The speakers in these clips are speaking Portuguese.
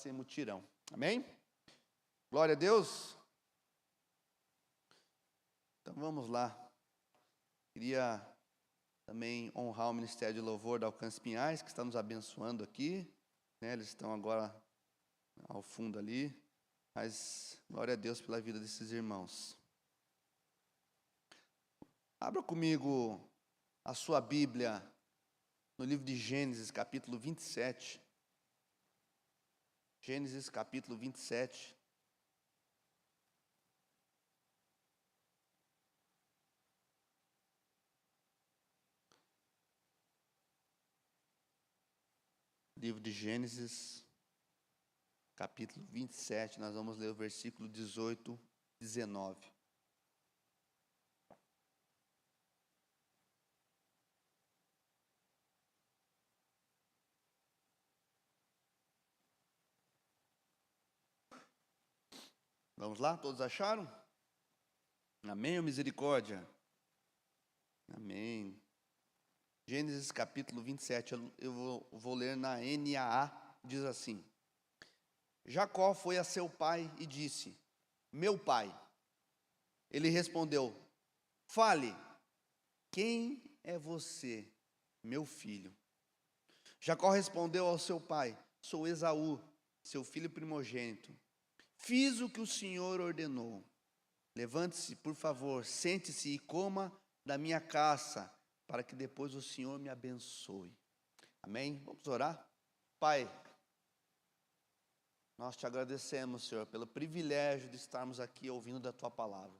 ser mutirão. Amém? Glória a Deus. Então vamos lá. Queria também honrar o Ministério de Louvor da Alcance Pinhais, que está nos abençoando aqui, né? Eles estão agora ao fundo ali, mas glória a Deus pela vida desses irmãos. Abra comigo a sua Bíblia no livro de Gênesis, capítulo 27. Gênesis, capítulo 27. Livro de Gênesis, capítulo 27, nós vamos ler o versículo 18, 19. Vamos lá, todos acharam? Amém ou misericórdia? Amém. Gênesis capítulo 27, eu vou ler na NAA, diz assim: Jacó foi a seu pai e disse: Meu pai. Ele respondeu: Fale, quem é você, meu filho? Jacó respondeu ao seu pai: Sou Esaú, seu filho primogênito. Fiz o que o Senhor ordenou. Levante-se, por favor, sente-se e coma da minha caça, para que depois o Senhor me abençoe. Amém? Vamos orar? Pai, nós te agradecemos, Senhor, pelo privilégio de estarmos aqui ouvindo da Tua palavra.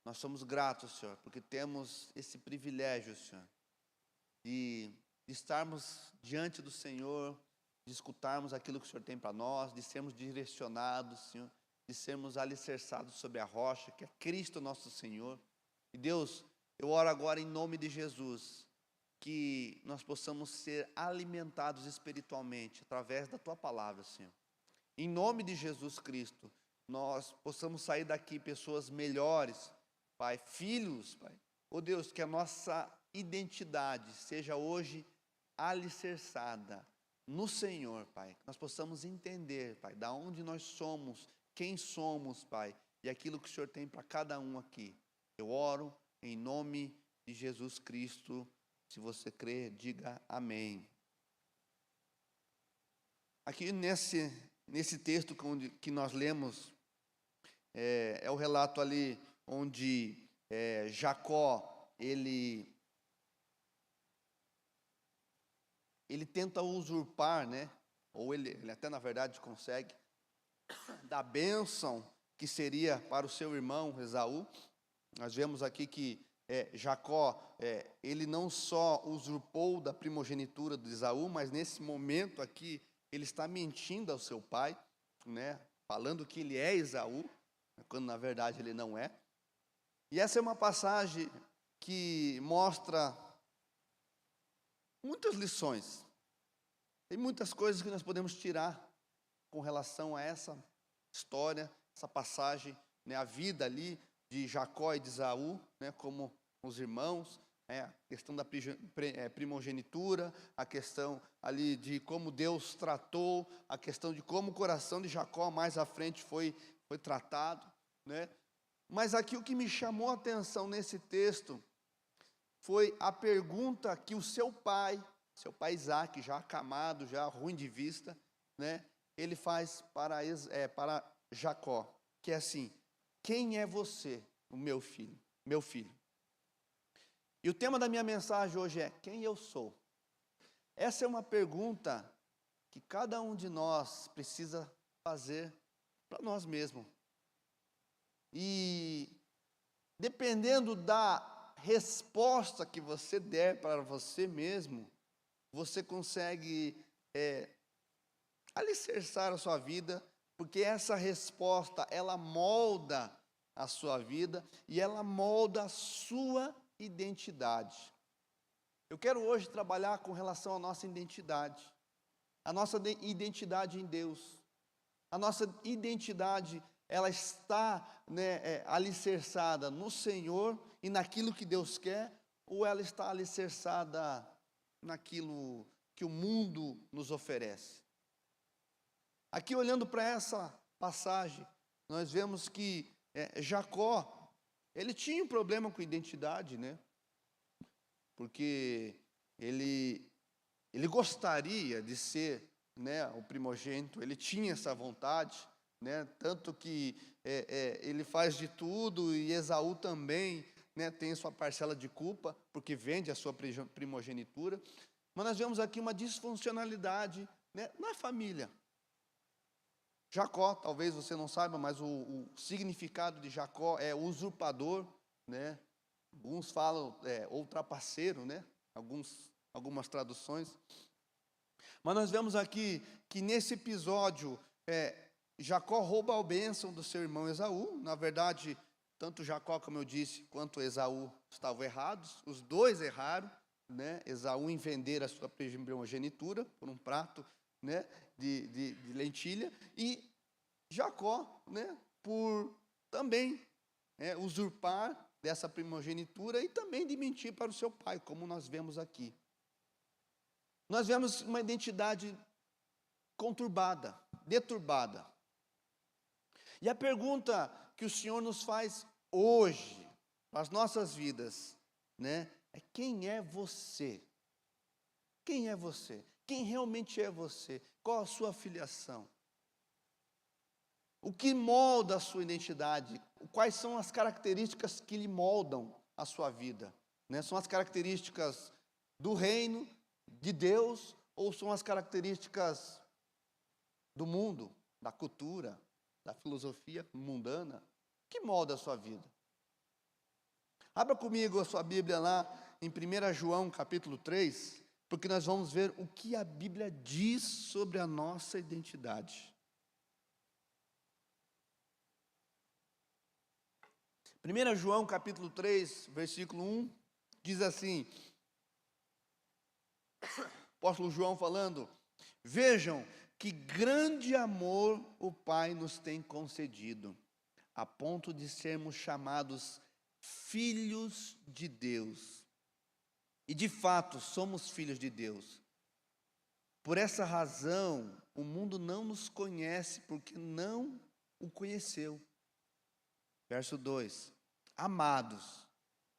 Nós somos gratos, Senhor, porque temos esse privilégio, Senhor, de estarmos diante do Senhor, de escutarmos aquilo que o Senhor tem para nós, de sermos direcionados, Senhor, de sermos alicerçados sobre a rocha, que é Cristo nosso Senhor. E Deus, eu oro agora em nome de Jesus, que nós possamos ser alimentados espiritualmente através da Tua palavra, Senhor. Em nome de Jesus Cristo, nós possamos sair daqui pessoas melhores, Pai, filhos, Pai. Oh Deus, que a nossa identidade seja hoje alicerçada no Senhor, Pai. Que nós possamos entender, Pai, da onde nós somos, quem somos, Pai, e aquilo que o Senhor tem para cada um aqui. Eu oro em nome de Jesus Cristo. Se você crê, diga amém. Aqui nesse texto que nós lemos, é o relato ali onde Jacó, ele tenta usurpar, né? Ou ele até na verdade consegue, da bênção que seria para o seu irmão Esaú. Nós vemos aqui que Jacó, ele não só usurpou da primogenitura de Esaú, mas nesse momento aqui, ele está mentindo ao seu pai, né? Falando que ele é Esaú, quando na verdade ele não é. E essa é uma passagem que mostra muitas lições. Tem muitas coisas que nós podemos tirar com relação a essa história, essa passagem, né, a vida ali de Jacó e de Esaú, né, como os irmãos, a questão da primogenitura, a questão ali de como Deus tratou, a questão de como o coração de Jacó mais à frente foi tratado, né? Mas aqui o que me chamou a atenção nesse texto foi a pergunta que o seu pai Isaac, já acamado, já ruim de vista, né, ele faz para Jacó, que é assim: quem é você, o meu filho? Meu filho. E o tema da minha mensagem hoje é: quem eu sou? Essa é uma pergunta que cada um de nós precisa fazer para nós mesmos. E dependendo da resposta que você der para você mesmo, você consegue alicerçar a sua vida, porque essa resposta, ela molda a sua vida e ela molda a sua identidade. Eu quero hoje trabalhar com relação à nossa identidade em Deus. A nossa identidade, ela está, né, alicerçada no Senhor e naquilo que Deus quer, ou ela está alicerçada naquilo que o mundo nos oferece? Aqui olhando para essa passagem, nós vemos que Jacó, ele tinha um problema com identidade, né? Porque ele gostaria de ser, né, o primogênito, ele tinha essa vontade, né? Tanto que ele faz de tudo, e Esaú também, né, tem sua parcela de culpa, porque vende a sua primogenitura. Mas nós vemos aqui uma disfuncionalidade, né, na família. Jacó, talvez você não saiba, mas o significado de Jacó é usurpador, né? Alguns falam ou trapaceiro, né? Algumas traduções. Mas nós vemos aqui que nesse episódio, Jacó rouba a bênção do seu irmão Esaú. Na verdade, tanto Jacó, como eu disse, quanto Esaú estavam errados. Os dois erraram, né? Esaú em vender a sua primogenitura por um prato, né, de lentilha, e Jacó, né, por também usurpar dessa primogenitura e também de mentir para o seu pai, como nós vemos aqui. Nós vemos uma identidade conturbada, deturbada. E a pergunta que o Senhor nos faz hoje, para as nossas vidas, né, é: quem é você? Quem é você? Quem realmente é você? Qual a sua filiação? O que molda a sua identidade? Quais são as características que lhe moldam a sua vida? Né? São as características do reino, de Deus, ou são as características do mundo, da cultura, da filosofia mundana? Que molda a sua vida? Abra comigo a sua Bíblia lá em 1 João capítulo 3, porque nós vamos ver o que a Bíblia diz sobre a nossa identidade. 1 João capítulo 3, versículo 1, diz assim, apóstolo João falando: vejam que grande amor o Pai nos tem concedido, a ponto de sermos chamados filhos de Deus. E de fato somos filhos de Deus. Por essa razão, o mundo não nos conhece, porque não o conheceu. Verso 2: amados,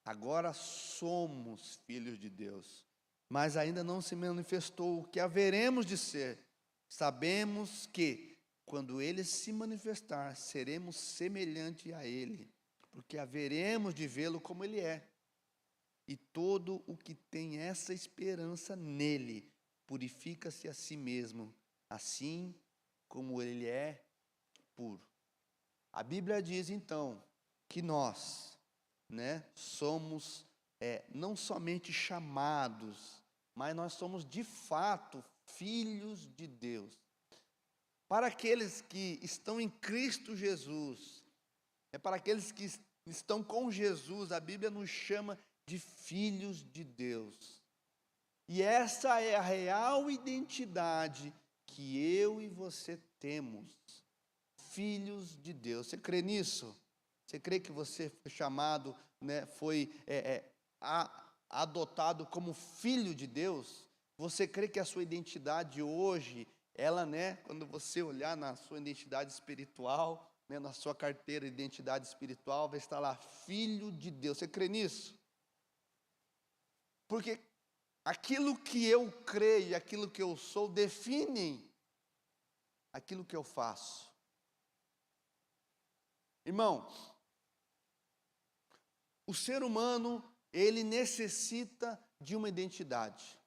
agora somos filhos de Deus, mas ainda não se manifestou o que haveremos de ser. Sabemos que, quando Ele se manifestar, seremos semelhantes a Ele, porque haveremos de vê-lo como Ele é. E todo o que tem essa esperança nele, purifica-se a si mesmo, assim como Ele é puro. A Bíblia diz então que nós, né, somos não somente chamados, mas nós somos de fato filhos de Deus. Para aqueles que estão em Cristo Jesus, para aqueles que estão com Jesus, a Bíblia nos chama de filhos de Deus. E essa é a real identidade que eu e você temos, filhos de Deus. Você crê nisso? Você crê que você foi chamado, né, foi adotado como filho de Deus? Você crê que a sua identidade hoje, ela, né, quando você olhar na sua identidade espiritual, né, na sua carteira de identidade espiritual, vai estar lá, filho de Deus. Você crê nisso? Porque aquilo que eu creio, aquilo que eu sou, definem aquilo que eu faço. Irmão, o ser humano, ele necessita de uma identidade.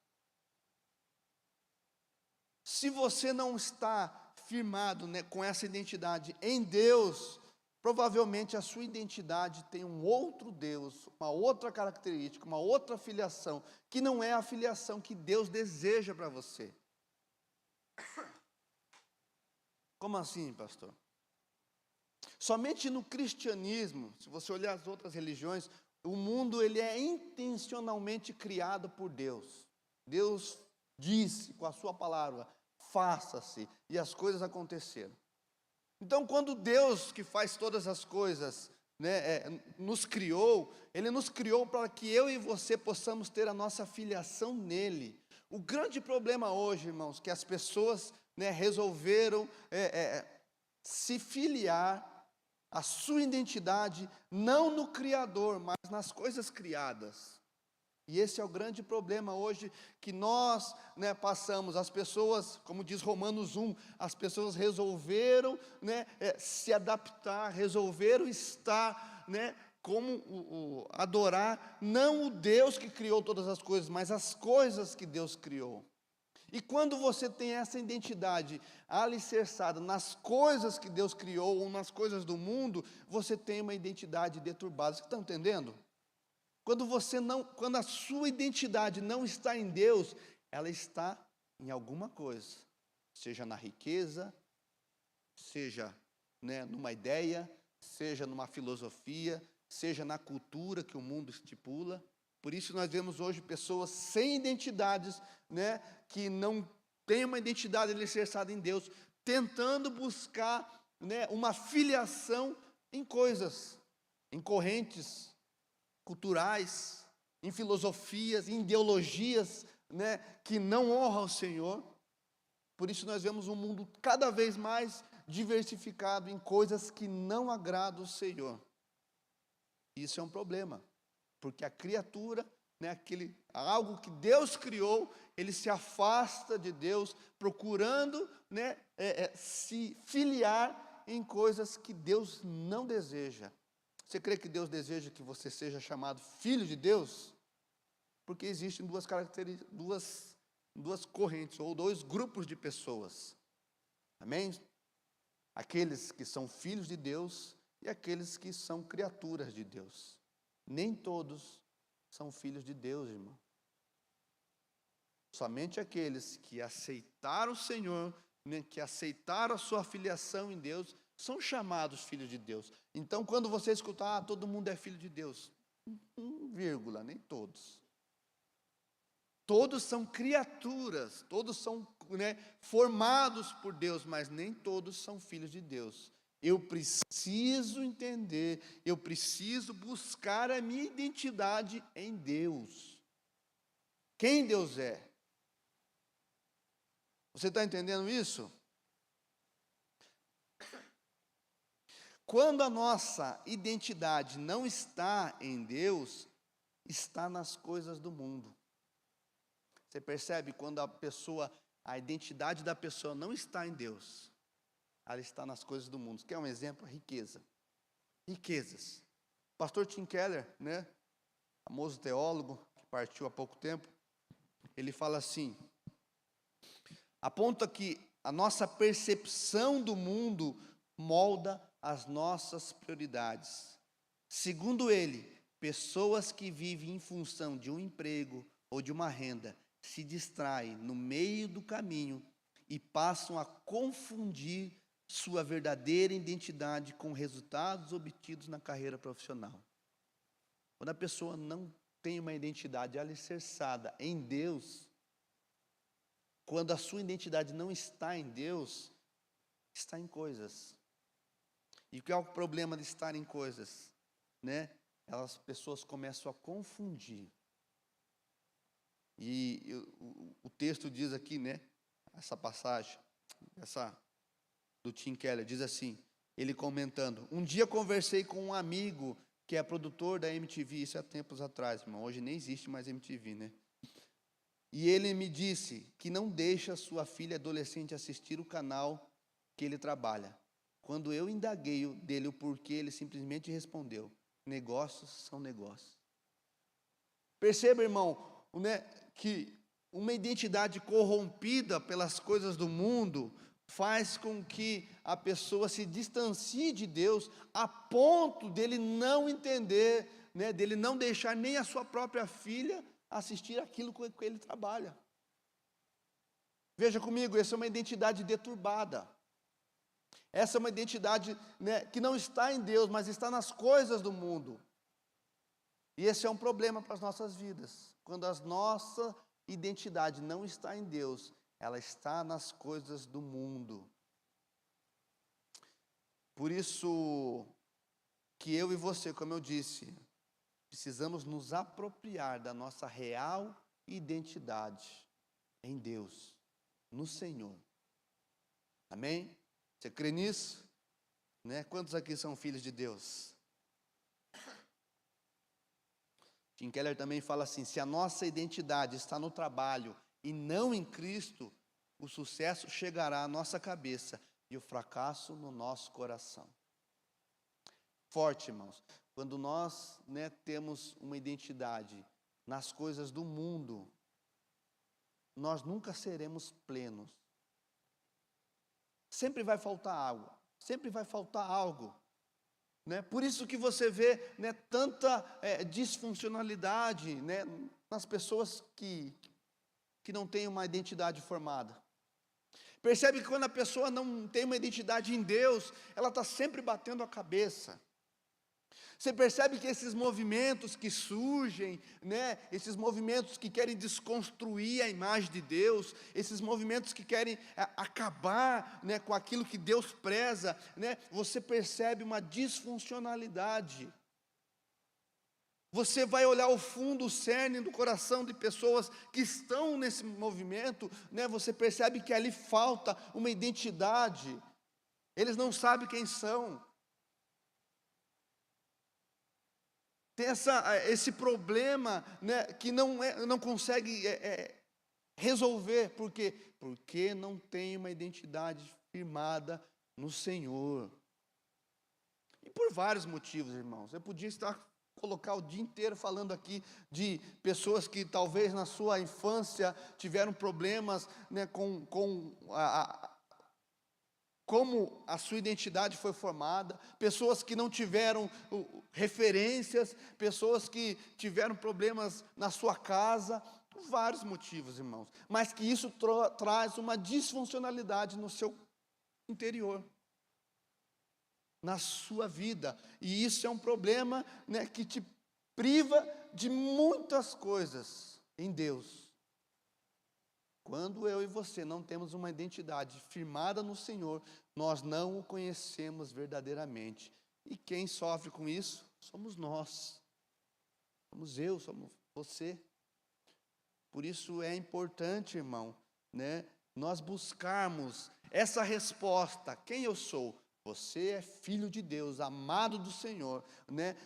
Se você não está firmado, né, com essa identidade em Deus, provavelmente a sua identidade tem um outro Deus, uma outra característica, uma outra filiação, que não é a filiação que Deus deseja para você. Como assim, pastor? Somente no cristianismo, se você olhar as outras religiões, o mundo ele é intencionalmente criado por Deus. Deus disse com a sua palavra, faça-se, e as coisas aconteceram. Então, quando Deus, que faz todas as coisas, né, nos criou, Ele nos criou para que eu e você possamos ter a nossa filiação nele. O grande problema hoje, irmãos, que as pessoas, né, resolveram se filiar a sua identidade não no Criador, mas nas coisas criadas. E esse é o grande problema hoje que nós, né, passamos. As pessoas, como diz Romanos 1, as pessoas resolveram, né, se adaptar, resolveram estar, né, adorar não o Deus que criou todas as coisas, mas as coisas que Deus criou. E quando você tem essa identidade alicerçada nas coisas que Deus criou ou nas coisas do mundo, você tem uma identidade deturbada. Vocês estão entendendo? Quando a sua identidade não está em Deus, ela está em alguma coisa, seja na riqueza, seja, né, numa ideia, seja numa filosofia, seja na cultura que o mundo estipula. Por isso nós vemos hoje pessoas sem identidades, né, que não têm uma identidade alicerçada em Deus, tentando buscar, né, uma filiação em coisas, em correntes culturais, em filosofias, em ideologias, né, que não honram o Senhor. Por isso nós vemos um mundo cada vez mais diversificado em coisas que não agradam o Senhor. Isso é um problema, porque a criatura, né, algo que Deus criou, ele se afasta de Deus, procurando, né, se filiar em coisas que Deus não deseja. Você crê que Deus deseja que você seja chamado filho de Deus? Porque existem duas características, duas correntes, ou dois grupos de pessoas. Amém? Aqueles que são filhos de Deus e aqueles que são criaturas de Deus. Nem todos são filhos de Deus, irmão. Somente aqueles que aceitaram o Senhor, né, que aceitaram a sua filiação em Deus, são chamados filhos de Deus. Então, quando você escutar, todo mundo é filho de Deus, vírgula, nem todos. Todos são criaturas, todos são, né, formados por Deus, mas nem todos são filhos de Deus. Eu preciso entender, eu preciso buscar a minha identidade em Deus. Quem Deus é? Você está entendendo isso? Quando a nossa identidade não está em Deus, está nas coisas do mundo. Você percebe quando a identidade da pessoa não está em Deus, ela está nas coisas do mundo. Quer um exemplo? Riqueza. Riquezas. O pastor Tim Keller, né, famoso teólogo, que partiu há pouco tempo, ele fala assim, aponta que a nossa percepção do mundo molda as nossas prioridades. Segundo ele, pessoas que vivem em função de um emprego ou de uma renda se distraem no meio do caminho e passam a confundir sua verdadeira identidade com resultados obtidos na carreira profissional. Quando a pessoa não tem uma identidade alicerçada em Deus, quando a sua identidade não está em Deus, está em coisas. E o que é o problema de estar em coisas? Né? As pessoas começam a confundir. E o texto diz aqui, né, essa passagem, do Tim Keller, diz assim, ele comentando, um dia conversei com um amigo que é produtor da MTV, isso há tempos atrás, irmão, hoje nem existe mais MTV, né? E ele me disse que não deixa sua filha adolescente assistir o canal que ele trabalha. Quando eu indaguei dele o porquê, ele simplesmente respondeu, negócios são negócios. Perceba, irmão, né, que uma identidade corrompida pelas coisas do mundo faz com que a pessoa se distancie de Deus a ponto dele não entender, né, dele não deixar nem a sua própria filha assistir aquilo com que ele trabalha. Veja comigo, essa é uma identidade deturbada. Essa é uma identidade, né, que não está em Deus, mas está nas coisas do mundo. E esse é um problema para as nossas vidas. Quando a nossa identidade não está em Deus, ela está nas coisas do mundo. Por isso que eu e você, como eu disse, precisamos nos apropriar da nossa real identidade em Deus, no Senhor. Amém? Você crê nisso? Né? Quantos aqui são filhos de Deus? Tim Keller também fala assim: se a nossa identidade está no trabalho e não em Cristo, o sucesso chegará à nossa cabeça e o fracasso no nosso coração. Forte, irmãos. Quando nós, né, temos uma identidade nas coisas do mundo, nós nunca seremos plenos. Sempre vai faltar algo. Sempre vai faltar algo. Né? Por isso que você vê, né, tanta disfuncionalidade, né, nas pessoas que não têm uma identidade formada. Percebe que quando a pessoa não tem uma identidade em Deus, ela está sempre batendo a cabeça. Você percebe que esses movimentos que surgem, né, esses movimentos que querem desconstruir a imagem de Deus, esses movimentos que querem acabar, né, com aquilo que Deus preza, né, você percebe uma disfuncionalidade. Você vai olhar o fundo, o cerne do coração de pessoas que estão nesse movimento, né, você percebe que ali falta uma identidade. Eles não sabem quem são. Tem esse problema, né, que não consegue resolver. Por quê? Porque não tem uma identidade firmada no Senhor. E por vários motivos, irmãos. Eu podia colocar o dia inteiro falando aqui de pessoas que talvez na sua infância tiveram problemas, né, com como a sua identidade foi formada, pessoas que não tiveram referências, pessoas que tiveram problemas na sua casa, por vários motivos, irmãos, mas que isso traz uma disfuncionalidade no seu interior, na sua vida, e isso é um problema, né, que te priva de muitas coisas em Deus. Quando eu e você não temos uma identidade firmada no Senhor, nós não o conhecemos verdadeiramente. E quem sofre com isso? Somos nós. Somos eu, somos você. Por isso é importante, irmão, né, nós buscarmos essa resposta. Quem eu sou? Você é filho de Deus, amado do Senhor, né?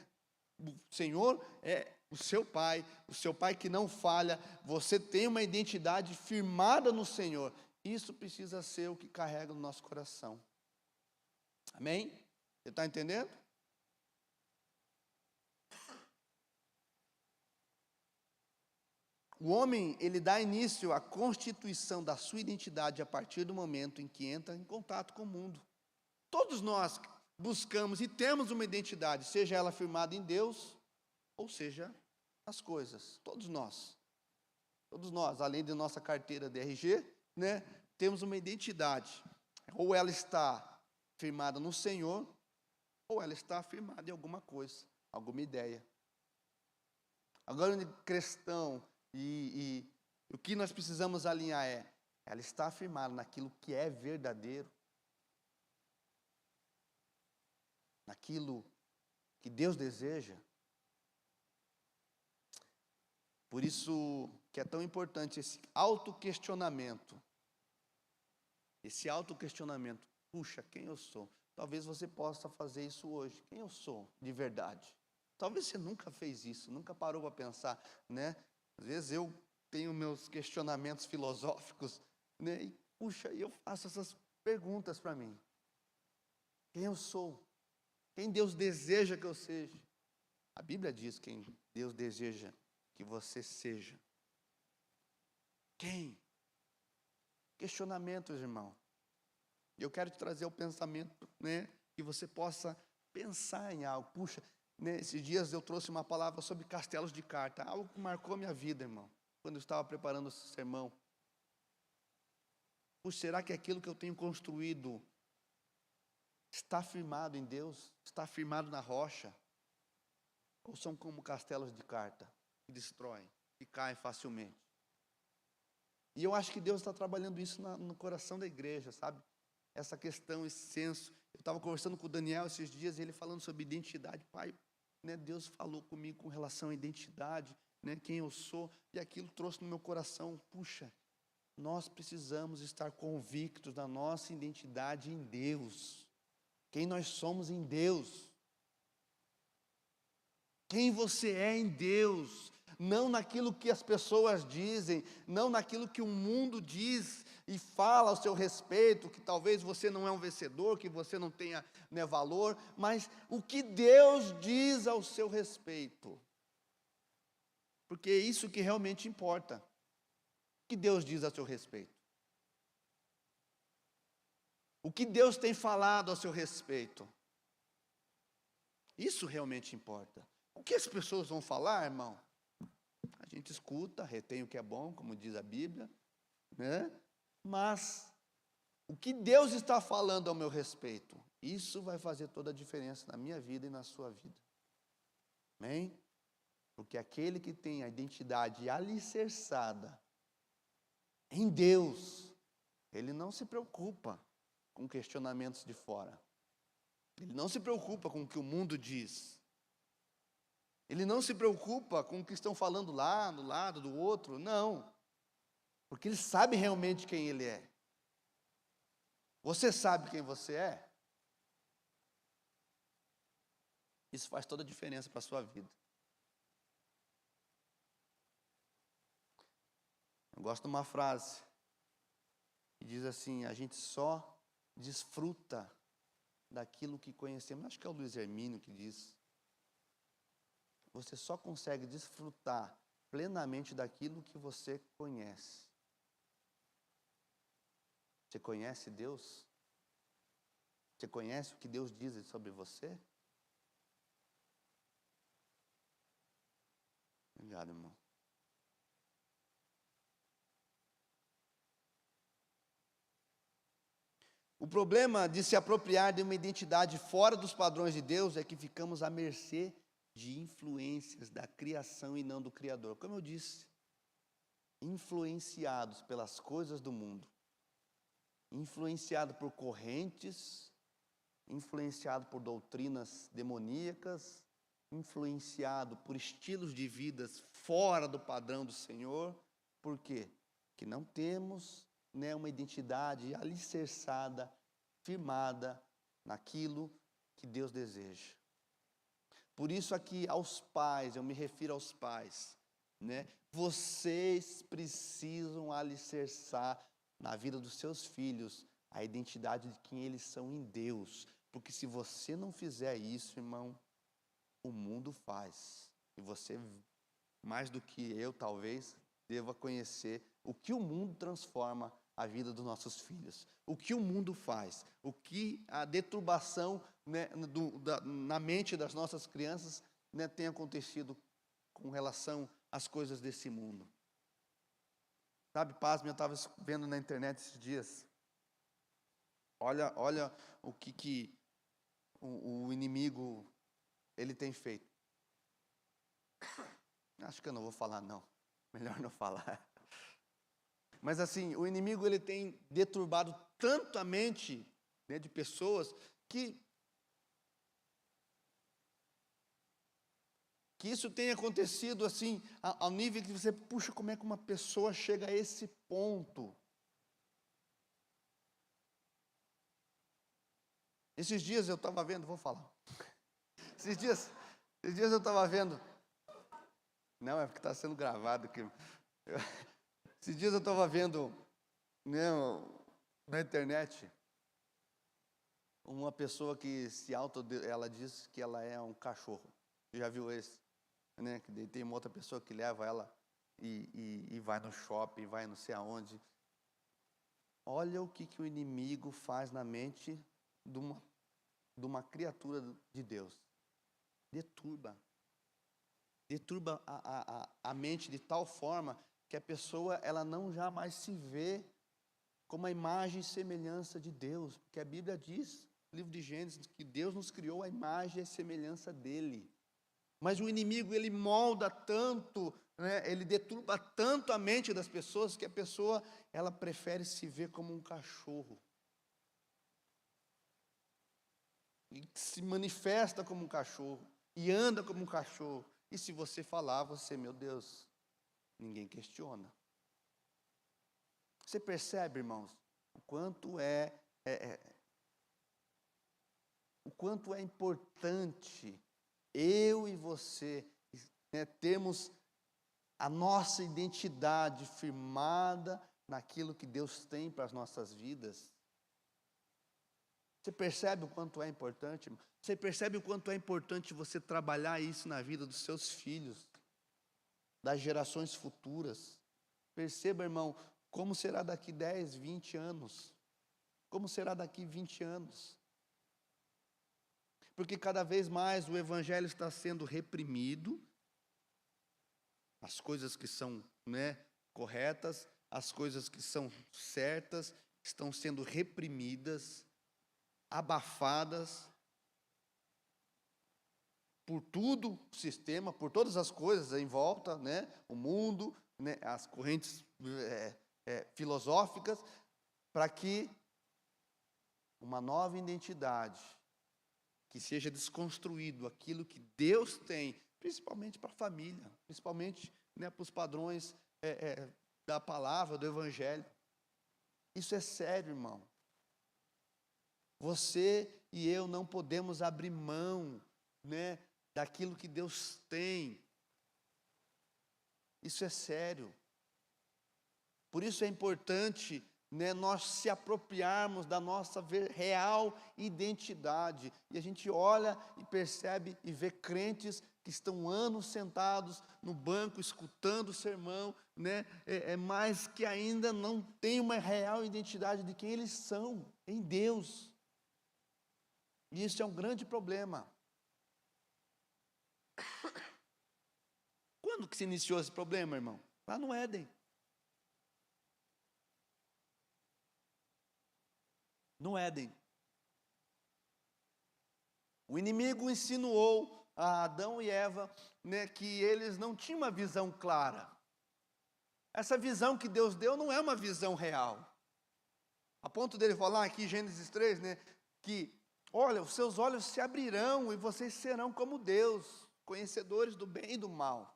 O Senhor é o seu Pai que não falha. Você tem uma identidade firmada no Senhor. Isso precisa ser o que carrega no nosso coração. Amém? Você está entendendo? O homem, ele dá início à constituição da sua identidade a partir do momento em que entra em contato com o mundo. Todos nós buscamos e temos uma identidade, seja ela firmada em Deus, ou seja, as coisas. Todos nós, além de nossa carteira de RG, né, temos uma identidade. Ou ela está firmada no Senhor, ou ela está firmada em alguma coisa, alguma ideia. Agora, cristão, e o que nós precisamos alinhar ela está firmada naquilo que é verdadeiro, naquilo que Deus deseja. Por isso que é tão importante esse autoquestionamento. Esse autoquestionamento. Puxa, quem eu sou? Talvez você possa fazer isso hoje. Quem eu sou de verdade? Talvez você nunca fez isso, nunca parou para pensar, né? Às vezes eu tenho meus questionamentos filosóficos, né? E, puxa, eu faço essas perguntas para mim. Quem eu sou? Quem Deus deseja que eu seja? A Bíblia diz quem Deus deseja que você seja. Quem? Questionamentos, irmão. Eu quero te trazer o pensamento, né, que você possa pensar em algo. Puxa, né, esses dias eu trouxe uma palavra sobre castelos de carta, algo que marcou a minha vida, irmão, quando eu estava preparando esse sermão. Puxa, será que aquilo que eu tenho construído está firmado em Deus? Está firmado na rocha? Ou são como castelos de carta, que destroem, que caem facilmente? E eu acho que Deus está trabalhando isso no coração da igreja, sabe? Essa questão, esse senso. Eu estava conversando com o Daniel esses dias, ele falando sobre identidade. Pai, né, Deus falou comigo com relação à identidade, né, quem eu sou, e aquilo trouxe no meu coração, puxa, nós precisamos estar convictos da nossa identidade em Deus. Quem nós somos em Deus. Quem você é em Deus. Não naquilo que as pessoas dizem, não naquilo que o mundo diz e fala ao seu respeito, que talvez você não é um vencedor, que você não tenha, né, valor, mas o que Deus diz ao seu respeito. Porque é isso que realmente importa. O que Deus diz a seu respeito? O que Deus tem falado a seu respeito? Isso realmente importa. O que as pessoas vão falar, irmão? A gente escuta, retém o que é bom, como diz a Bíblia, né? Mas o que Deus está falando ao meu respeito, isso vai fazer toda a diferença na minha vida e na sua vida. Amém? Porque aquele que tem a identidade alicerçada em Deus, ele não se preocupa com questionamentos de fora. Ele não se preocupa com o que o mundo diz. Ele não se preocupa com o que estão falando lá, do lado do outro. Não. Porque ele sabe realmente quem ele é. Você sabe quem você é? Isso faz toda a diferença para a sua vida. Eu gosto de uma frase que diz assim: a gente só desfruta daquilo que conhecemos. Acho que é o Luiz Hermínio que diz. Você só consegue desfrutar plenamente daquilo que você conhece. Você conhece Deus? Você conhece o que Deus diz sobre você? Obrigado, irmão. O problema de se apropriar de uma identidade fora dos padrões de Deus é que ficamos à mercê de influências da criação e não do Criador. Como eu disse, influenciados pelas coisas do mundo, influenciado por correntes, influenciado por doutrinas demoníacas, influenciado por estilos de vidas fora do padrão do Senhor. Por quê? Que não temos, né, uma identidade alicerçada, firmada naquilo que Deus deseja. Por isso aqui aos pais, eu me refiro aos pais, né? Vocês precisam alicerçar na vida dos seus filhos a identidade de quem eles são em Deus. Porque se você não fizer isso, irmão, o mundo faz. E você, mais do que eu, talvez, deva conhecer o que o mundo transforma a vida dos nossos filhos. O que o mundo faz. O que a deturbação, né, na mente das nossas crianças, né, tem acontecido com relação às coisas desse mundo. Sabe, pasme, eu estava vendo na internet esses dias. Olha o que o inimigo ele tem feito. Acho que eu não vou falar, não. Melhor não falar. Mas assim, o inimigo ele tem deturbado tanto a mente, né, de pessoas que isso tem acontecido assim, ao nível que você, puxa, como é que uma pessoa chega a esse ponto? Esses dias eu estava vendo, vou falar. Esses dias eu estava vendo. Não, é porque está sendo gravado aqui. Esses dias eu estava vendo, né, na internet uma pessoa que ela diz que ela é um cachorro. Você já viu esse? Né? Que tem uma outra pessoa que leva ela e vai no shopping, vai não sei aonde. Olha o que o inimigo faz na mente de uma criatura de Deus. Deturba a mente de tal forma que a pessoa ela não jamais se vê como a imagem e semelhança de Deus. Porque a Bíblia diz, no livro de Gênesis, que Deus nos criou a imagem e a semelhança dele. Mas o inimigo, ele molda tanto, né, ele deturba tanto a mente das pessoas, que a pessoa, ela prefere se ver como um cachorro. E se manifesta como um cachorro, e anda como um cachorro. E se você falar, você, meu Deus, ninguém questiona. Você percebe, irmãos, o quanto é importante eu e você, né, termos a nossa identidade firmada naquilo que Deus tem para as nossas vidas. Você percebe o quanto é importante? Você percebe o quanto é importante você trabalhar isso na vida dos seus filhos, das gerações futuras? Perceba, irmão, como será daqui 10, 20 anos? Como será daqui 20 anos? Porque cada vez mais o evangelho está sendo reprimido, as coisas que são, né, corretas, as coisas que são certas, estão sendo reprimidas, abafadas, por tudo o sistema, por todas as coisas em volta, né, o mundo, né, as correntes filosóficas, para que uma nova identidade, que seja desconstruído aquilo que Deus tem, principalmente para a família, principalmente, né, para os padrões da palavra, do evangelho. Isso é sério, irmão. Você e eu não podemos abrir mão, né, daquilo que Deus tem. Isso é sério. Por isso é importante, né, nós se apropriarmos da nossa real identidade. E a gente olha e percebe e vê crentes que estão anos sentados no banco, escutando o sermão, né, mas que ainda não têm uma real identidade de quem eles são em Deus. E isso é um grande problema. Quando que se iniciou esse problema, irmão? Lá no Éden. No Éden. O inimigo insinuou a Adão e Eva, né, que eles não tinham uma visão clara. Essa visão que Deus deu não é uma visão real. A ponto dele falar aqui em Gênesis 3, né, que, olha, os seus olhos se abrirão e vocês serão como Deus, conhecedores do bem e do mal.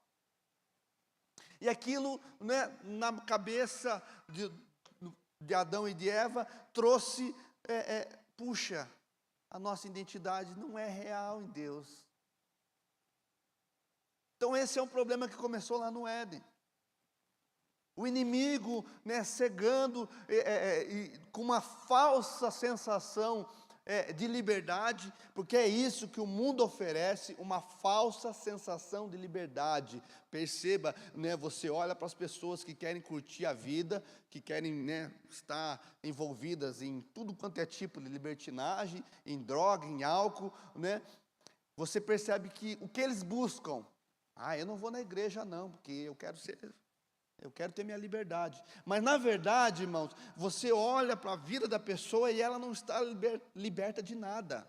E aquilo, né, na cabeça de Adão e de Eva, trouxe, puxa, a nossa identidade não é real em Deus. Então esse é um problema que começou lá no Éden. O inimigo, né, cegando, com uma falsa sensação de liberdade, porque é isso que o mundo oferece, uma falsa sensação de liberdade. Perceba, né, você olha para as pessoas que querem curtir a vida, que querem, né, estar envolvidas em tudo quanto é tipo de libertinagem, em droga, em álcool, né, você percebe que o que eles buscam, eu não vou na igreja não, porque eu quero ter minha liberdade. Mas na verdade, irmãos, você olha para a vida da pessoa e ela não está liberta de nada.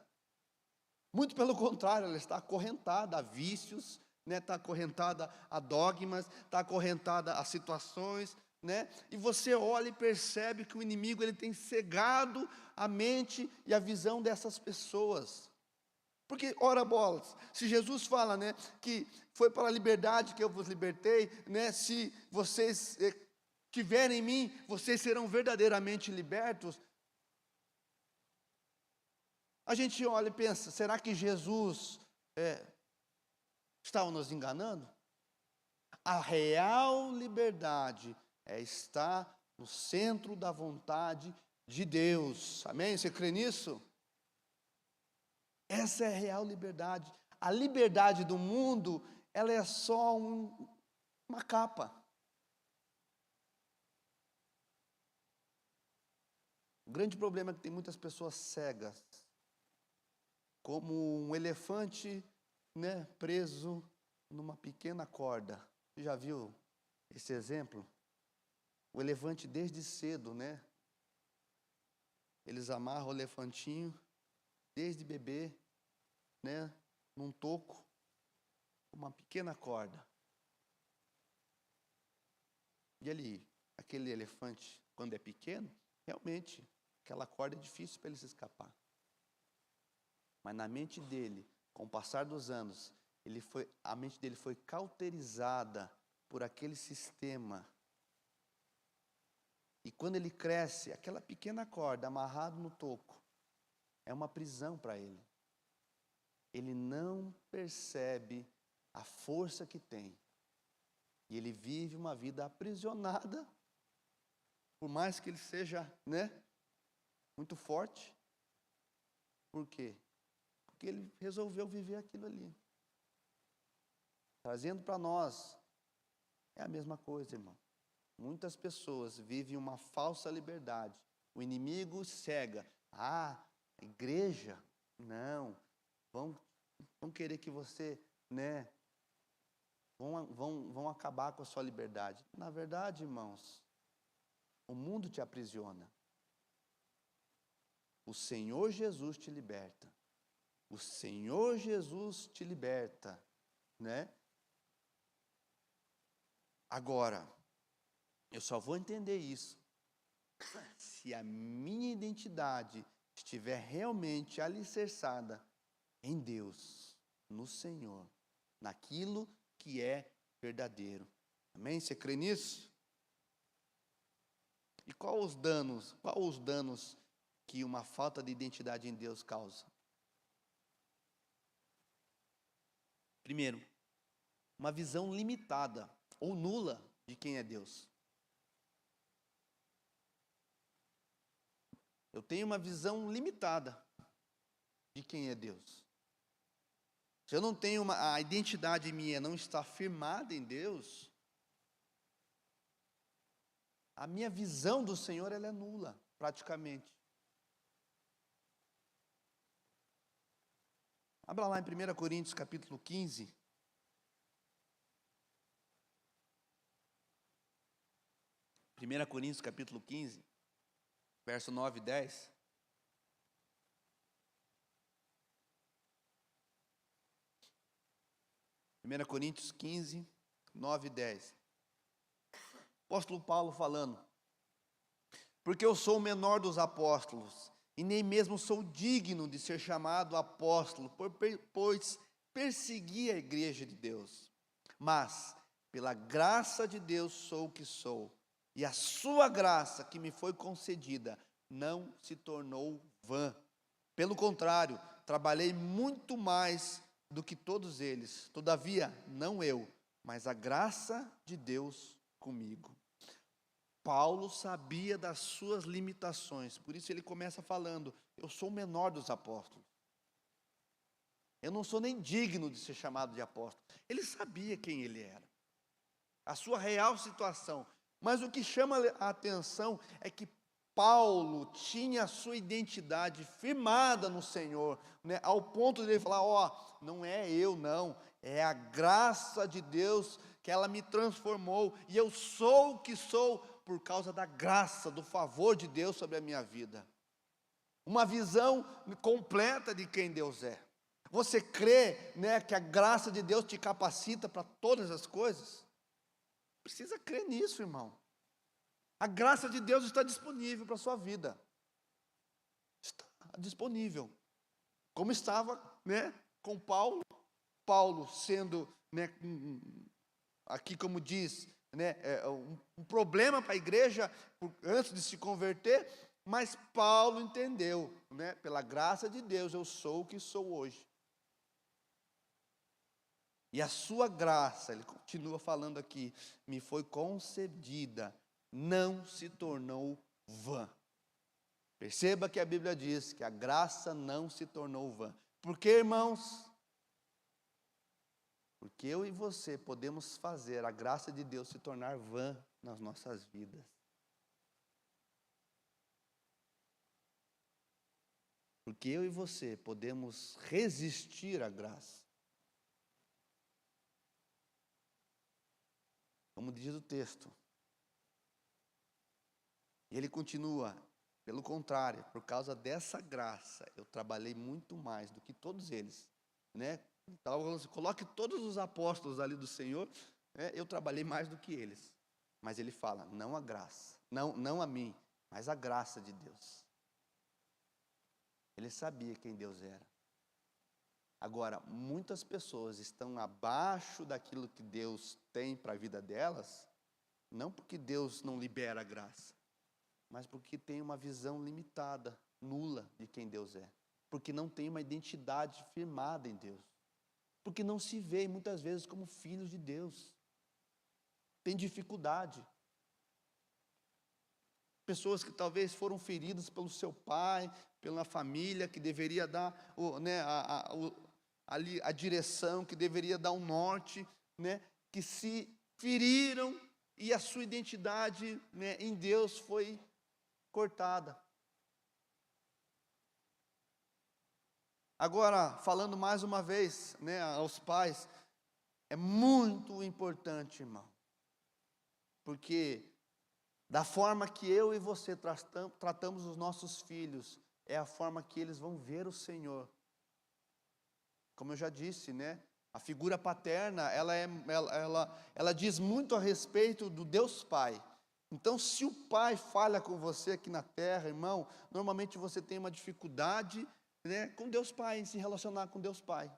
Muito pelo contrário, ela está acorrentada a vícios, né? Está acorrentada a dogmas, está acorrentada a situações, né? E você olha e percebe que o inimigo ele tem cegado a mente e a visão dessas pessoas. Porque, ora bolas, se Jesus fala, né, que foi para a liberdade que eu vos libertei, né, se vocês tiverem em mim, vocês serão verdadeiramente libertos. A gente olha e pensa, será que Jesus estava nos enganando? A real liberdade está no centro da vontade de Deus. Amém? Você crê nisso? Essa é a real liberdade. A liberdade do mundo, ela é só uma capa. O grande problema é que tem muitas pessoas cegas, como um elefante, né, preso numa pequena corda. Você já viu esse exemplo? O elefante desde cedo, né? Eles amarram o elefantinho desde bebê, né, num toco, uma pequena corda. E ali, aquele elefante, quando é pequeno, realmente, aquela corda é difícil para ele se escapar. Mas na mente dele, com o passar dos anos, a mente dele foi cauterizada por aquele sistema. E quando ele cresce, aquela pequena corda amarrada no toco é uma prisão para ele. Ele não percebe a força que tem. E ele vive uma vida aprisionada, por mais que ele seja, muito forte. Por quê? Porque ele resolveu viver aquilo ali. Trazendo para nós, é a mesma coisa, irmão. Muitas pessoas vivem uma falsa liberdade. O inimigo cega. A igreja, não. Vão querer que você, vão acabar com a sua liberdade. Na verdade, irmãos, o mundo te aprisiona. O Senhor Jesus te liberta. O Senhor Jesus te liberta, Agora, eu só vou entender isso se a minha identidade estiver realmente alicerçada em Deus, no Senhor, naquilo que é verdadeiro. Amém? Você crê nisso? E quais os danos que uma falta de identidade em Deus causa? Primeiro, uma visão limitada ou nula de quem é Deus. Eu tenho uma visão limitada de quem é Deus. Se eu não tenho a identidade minha não está firmada em Deus, a minha visão do Senhor ela é nula, praticamente. Abra lá em 1 Coríntios capítulo 15. 1 Coríntios capítulo 15, verso 9 e 10. Primeira Coríntios 15, 9 e 10. Apóstolo Paulo falando: porque eu sou o menor dos apóstolos, e nem mesmo sou digno de ser chamado apóstolo, pois persegui a igreja de Deus. Mas, pela graça de Deus sou o que sou, e a sua graça que me foi concedida não se tornou vã. Pelo contrário, trabalhei muito mais do que todos eles. Todavia, não eu, mas a graça de Deus comigo. Paulo sabia das suas limitações, por isso ele começa falando: eu sou o menor dos apóstolos. Eu não sou nem digno de ser chamado de apóstolo. Ele sabia quem ele era, a sua real situação. Mas o que chama a atenção é que Paulo tinha a sua identidade firmada no Senhor, ao ponto de ele falar: não é eu não, é a graça de Deus que ela me transformou, e eu sou o que sou por causa da graça, do favor de Deus sobre a minha vida. Uma visão completa de quem Deus é. Você crê, que a graça de Deus te capacita para todas as coisas? Precisa crer nisso, irmão. A graça de Deus está disponível para a sua vida. Está disponível. Como estava, com Paulo. Paulo sendo, aqui como diz, um problema para a igreja antes de se converter, mas Paulo entendeu, pela graça de Deus eu sou o que sou hoje. E a sua graça, ele continua falando aqui, me foi concedida, não se tornou vã. Perceba que a Bíblia diz que a graça não se tornou vã. Por que, irmãos? Porque eu e você podemos fazer a graça de Deus se tornar vã nas nossas vidas. Porque eu e você podemos resistir à graça. Como diz o texto. E ele continua: pelo contrário, por causa dessa graça, eu trabalhei muito mais do que todos eles. Então, coloque todos os apóstolos ali do Senhor, eu trabalhei mais do que eles. Mas ele fala, não a graça, não a mim, mas a graça de Deus. Ele sabia quem Deus era. Agora, muitas pessoas estão abaixo daquilo que Deus tem para a vida delas, não porque Deus não libera a graça, mas porque tem uma visão limitada, nula de quem Deus é. Porque não tem uma identidade firmada em Deus. Porque não se vê muitas vezes como filhos de Deus. Tem dificuldade. Pessoas que talvez foram feridas pelo seu pai, pela família, que deveria dar a direção, que deveria dar um norte, né, que se feriram e a sua identidade, né, em Deus foi cortada. Agora, falando mais uma vez, né, aos pais, é muito importante, irmão, porque da forma que eu e você tratamos os nossos filhos, é a forma que eles vão ver o Senhor. Como eu já disse, né? A figura paterna, ela diz muito a respeito do Deus Pai. Então, se o pai falha com você aqui na terra, irmão, normalmente você tem uma dificuldade, né, com Deus Pai, em se relacionar com Deus Pai.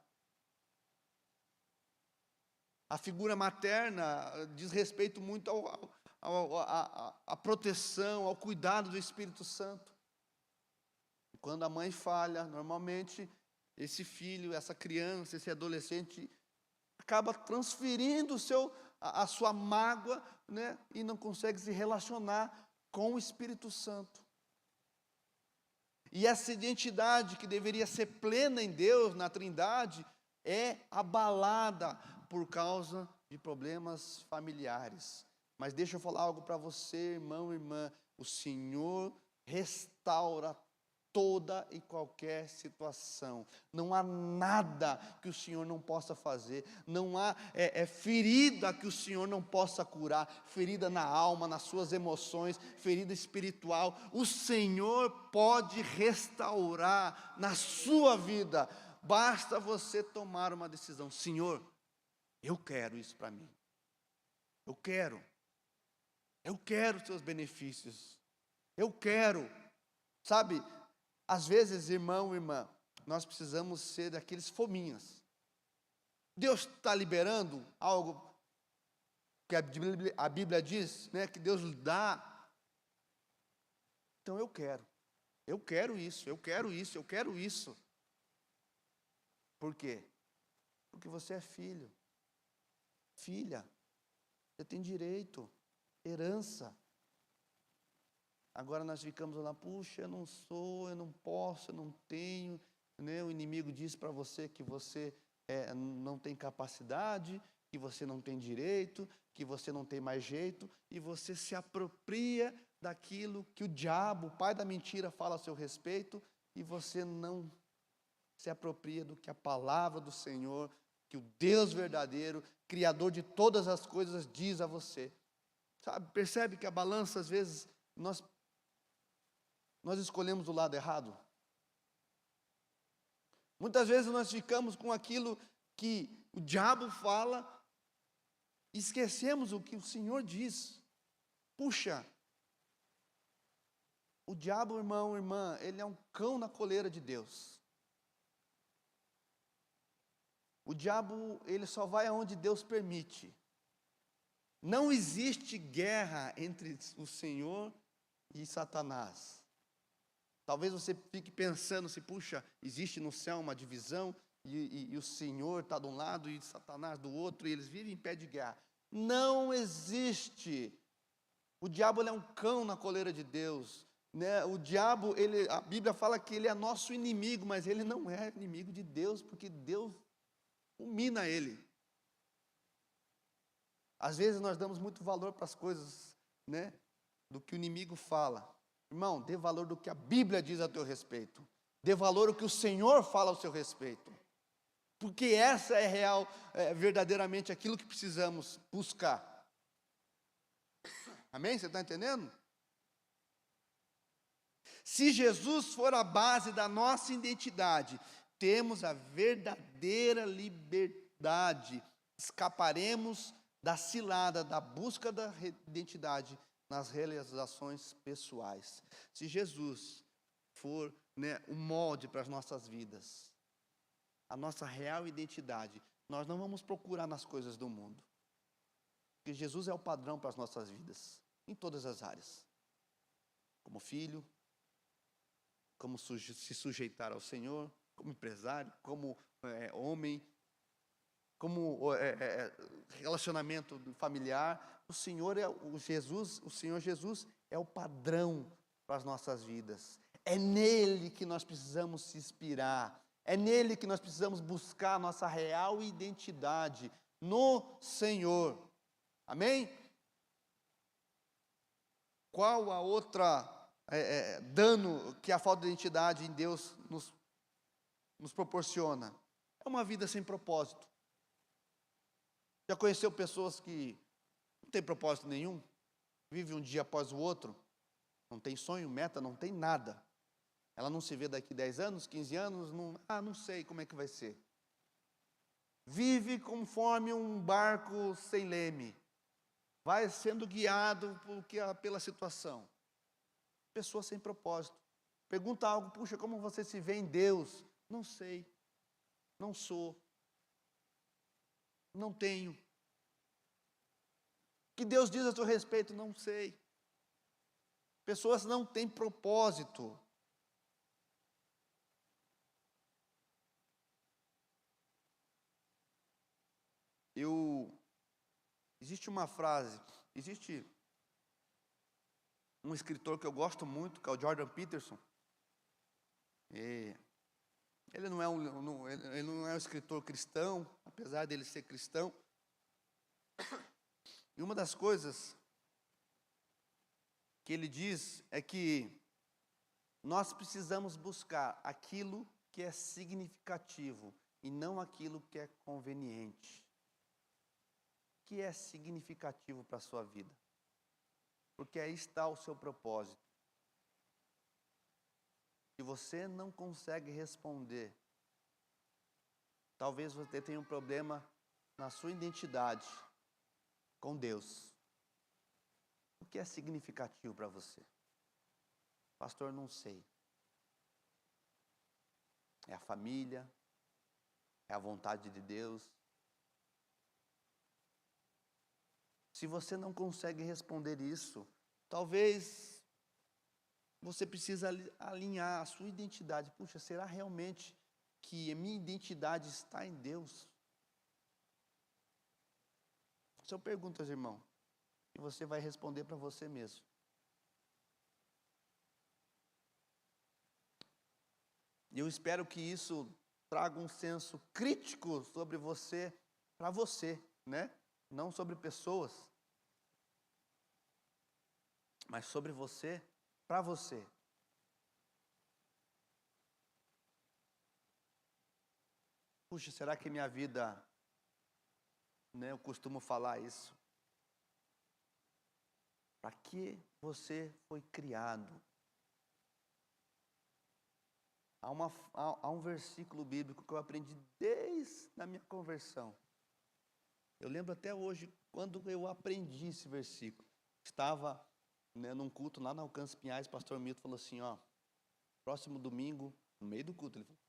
A figura materna diz respeito muito à proteção, ao cuidado do Espírito Santo. Quando a mãe falha, normalmente esse filho, essa criança, esse adolescente acaba transferindo a sua mágoa, né, e não consegue se relacionar com o Espírito Santo. E essa identidade que deveria ser plena em Deus, na Trindade, é abalada por causa de problemas familiares. Mas deixa eu falar algo para você, irmão e irmã. O Senhor restaura toda e qualquer situação. Não há nada que o Senhor não possa fazer. Não há ferida que o Senhor não possa curar. Ferida na alma, nas suas emoções, ferida espiritual. O Senhor pode restaurar na sua vida. Basta você tomar uma decisão. Senhor, eu quero isso para mim. Eu quero os seus benefícios. Eu quero, sabe? Às vezes, irmão, irmã, nós precisamos ser daqueles fominhas. Deus está liberando algo que a Bíblia diz, né, que Deus dá. Então eu quero isso, eu quero isso, eu quero isso. Por quê? Porque você é filho, filha, você tem direito, herança. Agora nós ficamos lá, puxa, eu não sou, eu não posso, eu não tenho, né? O inimigo diz para você que você não tem capacidade, que você não tem direito, que você não tem mais jeito, e você se apropria daquilo que o diabo, o pai da mentira, fala a seu respeito, e você não se apropria do que a palavra do Senhor, que o Deus verdadeiro, Criador de todas as coisas, diz a você. Sabe, percebe que a balança, às vezes, nós escolhemos o lado errado. Muitas vezes nós ficamos com aquilo que o diabo fala e esquecemos o que o Senhor diz. Puxa, o diabo, irmão, irmã, ele é um cão na coleira de Deus. O diabo, ele só vai aonde Deus permite. Não existe guerra entre o Senhor e Satanás. Talvez você fique pensando se, puxa, existe no céu uma divisão e o Senhor está de um lado e Satanás do outro e eles vivem em pé de guerra. Não existe. O diabo, ele é um cão na coleira de Deus, né? O diabo, a Bíblia fala que ele é nosso inimigo, mas ele não é inimigo de Deus, porque Deus humilha ele. Às vezes nós damos muito valor para as coisas, né, do que o inimigo fala. Irmão, dê valor do que a Bíblia diz a teu respeito. Dê valor ao que o Senhor fala ao seu respeito. Porque essa é real, verdadeiramente aquilo que precisamos buscar. Amém? Você está entendendo? Se Jesus for a base da nossa identidade, temos a verdadeira liberdade. Escaparemos da cilada, da busca da identidade nas realizações pessoais. Se Jesus for, né, o molde para as nossas vidas, a nossa real identidade, nós não vamos procurar nas coisas do mundo. Porque Jesus é o padrão para as nossas vidas, em todas as áreas. como filho, como se sujeitar ao Senhor, como empresário, como homem, como relacionamento familiar. O Senhor o Senhor Jesus é o padrão para as nossas vidas. É nele que nós precisamos se inspirar. É nele que nós precisamos buscar a nossa real identidade, no Senhor. Amém? Qual a outra dano que a falta de identidade em Deus nos proporciona? É uma vida sem propósito. Já conheceu pessoas que não têm propósito nenhum? Vive um dia após o outro? Não tem sonho, meta, não tem nada. Ela não se vê daqui 10 anos, 15 anos, não sei como é que vai ser. Vive conforme um barco sem leme. Vai sendo guiado pela situação. Pessoa sem propósito. Pergunta algo, puxa, como você se vê em Deus? Não sei. Não sou. Não tenho. O que Deus diz a seu respeito? Não sei. Pessoas não têm propósito. Existe uma frase, existe um escritor que eu gosto muito, que é o Jordan Peterson. Ele não é um escritor cristão, apesar dele ser cristão. E uma das coisas que ele diz é que nós precisamos buscar aquilo que é significativo e não aquilo que é conveniente. O que é significativo para a sua vida? Porque aí está o seu propósito. Se você não consegue responder, talvez você tenha um problema na sua identidade com Deus. O que é significativo para você? Pastor, não sei. É a família? É a vontade de Deus? Se você não consegue responder isso, talvez você precisa alinhar a sua identidade. Puxa, será realmente que a minha identidade está em Deus? São perguntas, irmão, e você vai responder para você mesmo. E eu espero que isso traga um senso crítico sobre você, para você, né? Não sobre pessoas, mas sobre você, para você. Puxa, será que minha vida, né, eu costumo falar isso. Para que você foi criado? Há um versículo bíblico que eu aprendi desde a minha conversão. Eu lembro até hoje, quando eu aprendi esse versículo. Estava, né, num culto lá na Alcance Pinhais, pastor Milton falou assim, próximo domingo, no meio do culto, ele falou,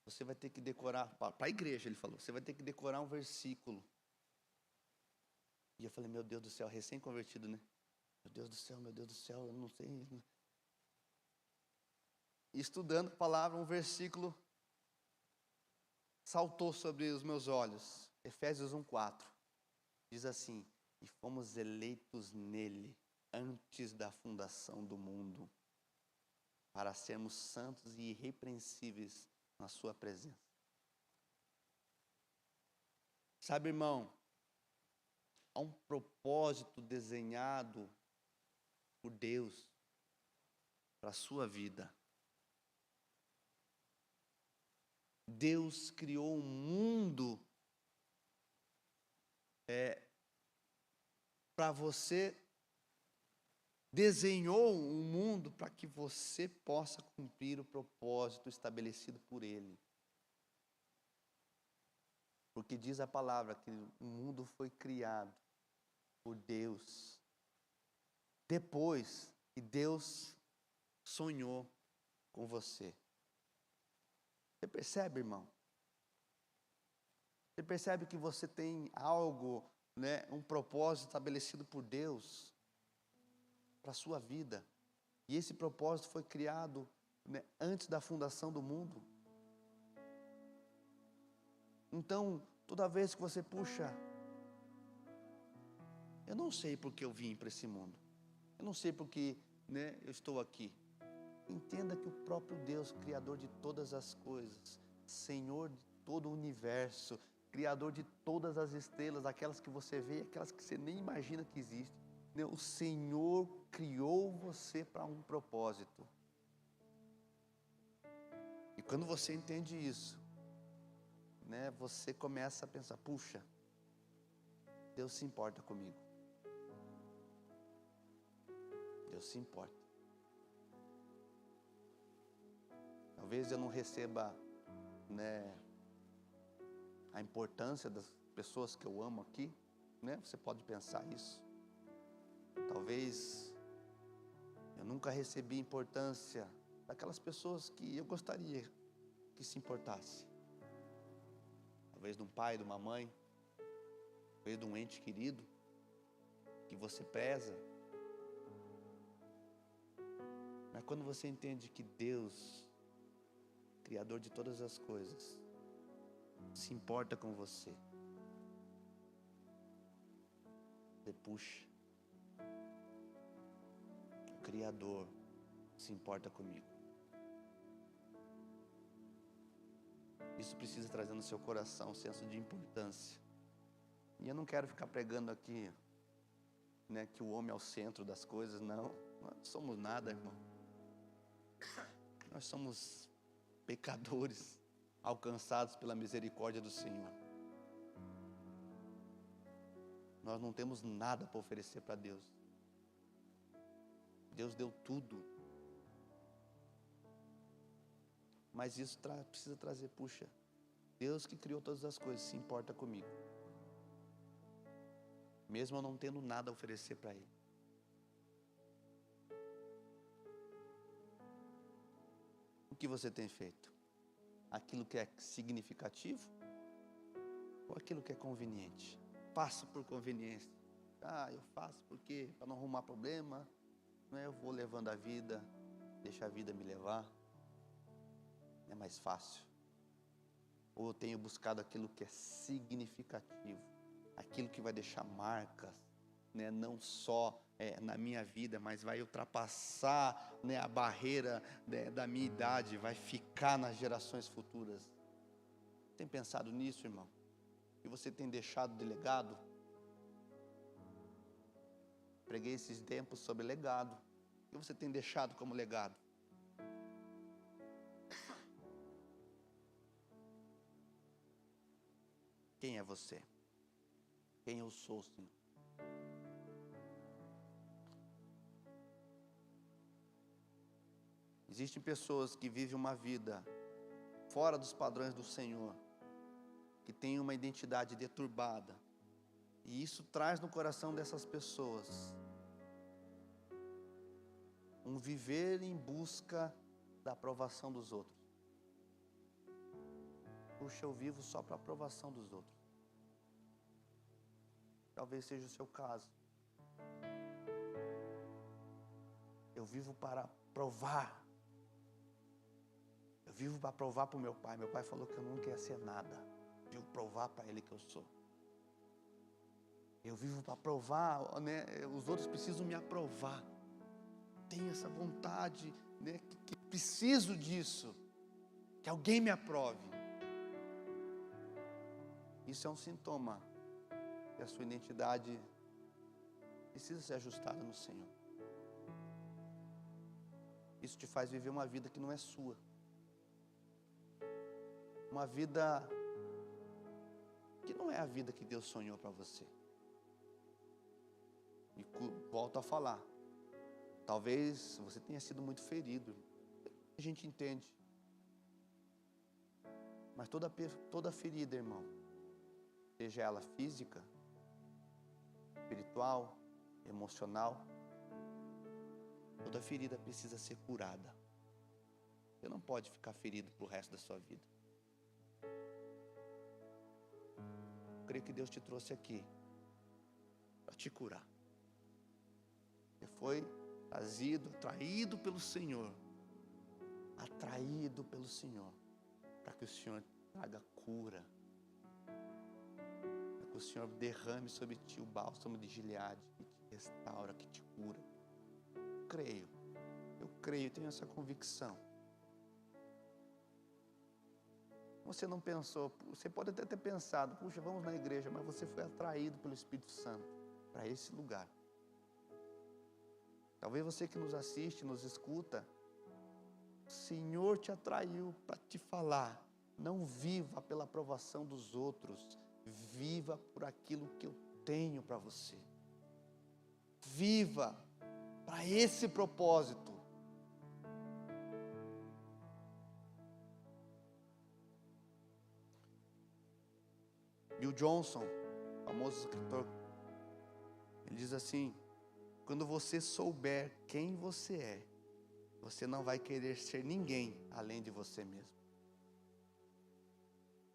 você vai ter que decorar, para a igreja ele falou, você vai ter que decorar um versículo. E eu falei, meu Deus do céu, recém-convertido, né? Meu Deus do céu, eu não sei. E estudando a palavra, um versículo saltou sobre os meus olhos. Efésios 1:4. Diz assim, e fomos eleitos nele, antes da fundação do mundo, para sermos santos e irrepreensíveis na sua presença. Sabe, irmão, há um propósito desenhado por Deus para a sua vida. Deus criou um mundo para você, desenhou um mundo para que você possa cumprir o propósito estabelecido por Ele. Porque diz a palavra que o mundo foi criado por Deus. Depois que Deus sonhou com você. Você percebe, irmão? Você percebe que você tem algo, né, um propósito estabelecido por Deus para a sua vida. E esse propósito foi criado, né, antes da fundação do mundo. Então, toda vez que você puxa, eu não sei porque eu vim para esse mundo. Eu não sei porque, né, eu estou aqui. Entenda que o próprio Deus, Criador de todas as coisas, Senhor de todo o universo, Criador de todas as estrelas, aquelas que você vê e aquelas que você nem imagina que existem, né? O Senhor criou você para um propósito. E quando você entende isso, né, você começa a pensar, puxa, Deus se importa comigo. Deus se importa. Talvez eu não receba, né, a importância das pessoas que eu amo aqui, né? Você pode pensar isso. Talvez eu nunca recebi importância daquelas pessoas que eu gostaria que se importasse. Talvez de um pai, de uma mãe, talvez de um ente querido que você preza. Mas quando você entende que Deus, Criador de todas as coisas, se importa com você, você puxa, o Criador se importa comigo. Isso precisa trazer no seu coração um senso de importância. E eu não quero ficar pregando aqui, né, que o homem é o centro das coisas, não. Nós não somos nada, irmão. Nós somos pecadores alcançados pela misericórdia do Senhor. Nós não temos nada para oferecer para Deus. Deus deu tudo. Mas isso precisa trazer, puxa, Deus que criou todas as coisas se importa comigo. Mesmo eu não tendo nada a oferecer para Ele. O que você tem feito? Aquilo que é significativo ou aquilo que é conveniente? Faço por conveniência. Eu faço porque para não arrumar problema, né, eu vou levando a vida, deixa a vida me levar. É mais fácil. Ou eu tenho buscado aquilo que é significativo, aquilo que vai deixar marcas, né, não só na minha vida, mas vai ultrapassar, né, a barreira, né, da minha idade, vai ficar nas gerações futuras. Tem pensado nisso, irmão? E você tem deixado de legado? Preguei esses tempos sobre legado. O que você tem deixado como legado? Quem é você? Quem eu sou, Senhor? Existem pessoas que vivem uma vida fora dos padrões do Senhor, que têm uma identidade deturbada, e isso traz no coração dessas pessoas um viver em busca da aprovação dos outros. Puxa, eu vivo só para a aprovação dos outros. Talvez seja o seu caso. Eu vivo para provar. Eu vivo para provar para o meu pai. Meu pai falou que eu nunca ia ser nada. Eu vivo provar para ele que eu sou. Eu vivo para provar, né? Os outros precisam me aprovar. Tenho essa vontade, né? Que preciso disso. Que alguém me aprove. Isso é um sintoma que a sua identidade precisa ser ajustada no Senhor. Isso te faz viver uma vida que não é sua. Uma vida que não é a vida que Deus sonhou para você. E volto a falar. Talvez você tenha sido muito ferido. A gente entende. Mas toda ferida, irmão, seja ela física, espiritual, emocional, toda ferida precisa ser curada. Você não pode ficar ferido pro resto da sua vida. Eu creio que Deus te trouxe aqui para te curar. Você foi atraído pelo Senhor, para que o Senhor traga cura, para que o Senhor derrame sobre ti o bálsamo de Gileade, que te restaura, que te cura. Eu creio, tenho essa convicção. Você não pensou, você pode até ter pensado, puxa, vamos na igreja, mas você foi atraído pelo Espírito Santo para esse lugar. Talvez você que nos assiste, nos escuta, o Senhor te atraiu para te falar, não viva pela aprovação dos outros, viva por aquilo que eu tenho para você. Viva para esse propósito. Bill Johnson, famoso escritor, ele diz assim: quando você souber quem você é, você não vai querer ser ninguém além de você mesmo.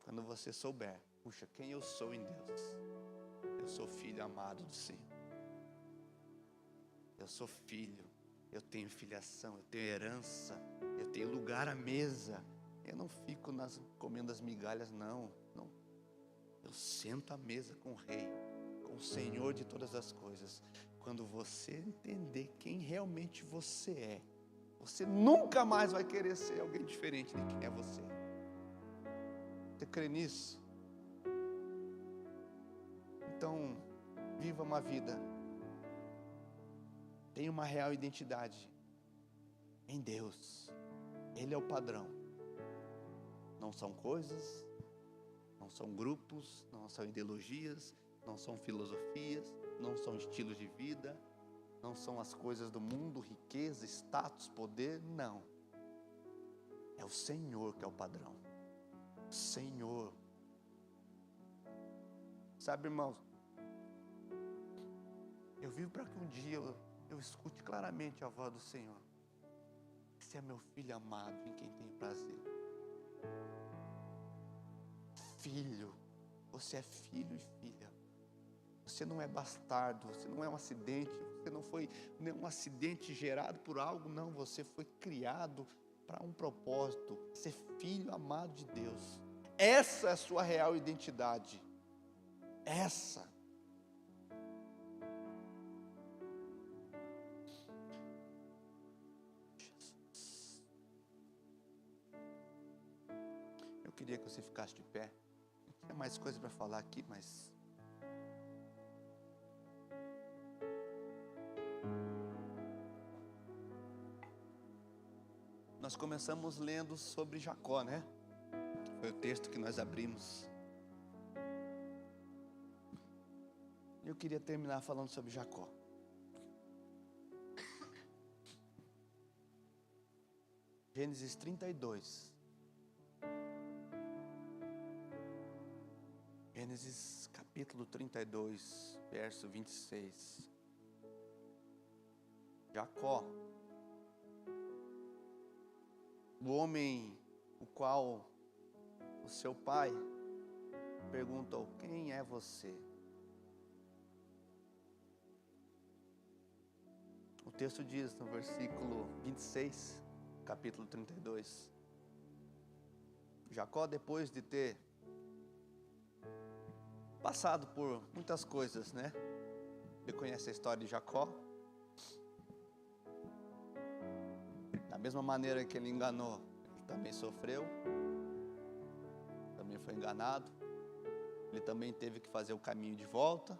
Quando você souber, puxa, quem eu sou em Deus? Eu sou filho amado do Senhor. Eu sou filho, eu tenho filiação, eu tenho herança, eu tenho lugar à mesa. Eu não fico comendo as migalhas, não. Eu sento à mesa com o Rei, com o Senhor de todas as coisas. Quando você entender quem realmente você é, você nunca mais vai querer ser alguém diferente de quem é você. Você crê nisso? Então, viva uma vida. Tenha uma real identidade em Deus. Ele é o padrão. Não são coisas, não são grupos, não são ideologias, não são filosofias, não são estilos de vida, não são as coisas do mundo, riqueza, status, poder, não. É o Senhor que é o padrão. O Senhor. Sabe, irmãos, eu vivo para que um dia eu escute claramente a voz do Senhor. Esse é meu filho amado, em quem tenho prazer. Filho, você é filho e filha. Você não é bastardo, você não é um acidente, você não foi nenhum acidente gerado por algo, não. Você foi criado para um propósito, ser filho amado de Deus. Essa é a sua real identidade. Essa. Jesus. Eu queria que você ficasse de pé. Tinha mais coisa para falar aqui, mas nós começamos lendo sobre Jacó, né? Foi o texto que nós abrimos. Eu queria terminar falando sobre Jacó. Gênesis 32. Gênesis capítulo 32, verso 26. Jacó, o homem o qual o seu pai perguntou: quem é você? O texto diz no versículo 26, capítulo 32. Jacó, depois de ter passado por muitas coisas, né? Você conhece a história de Jacó? Da mesma maneira que ele enganou, ele também sofreu, também foi enganado. Ele também teve que fazer o caminho de volta,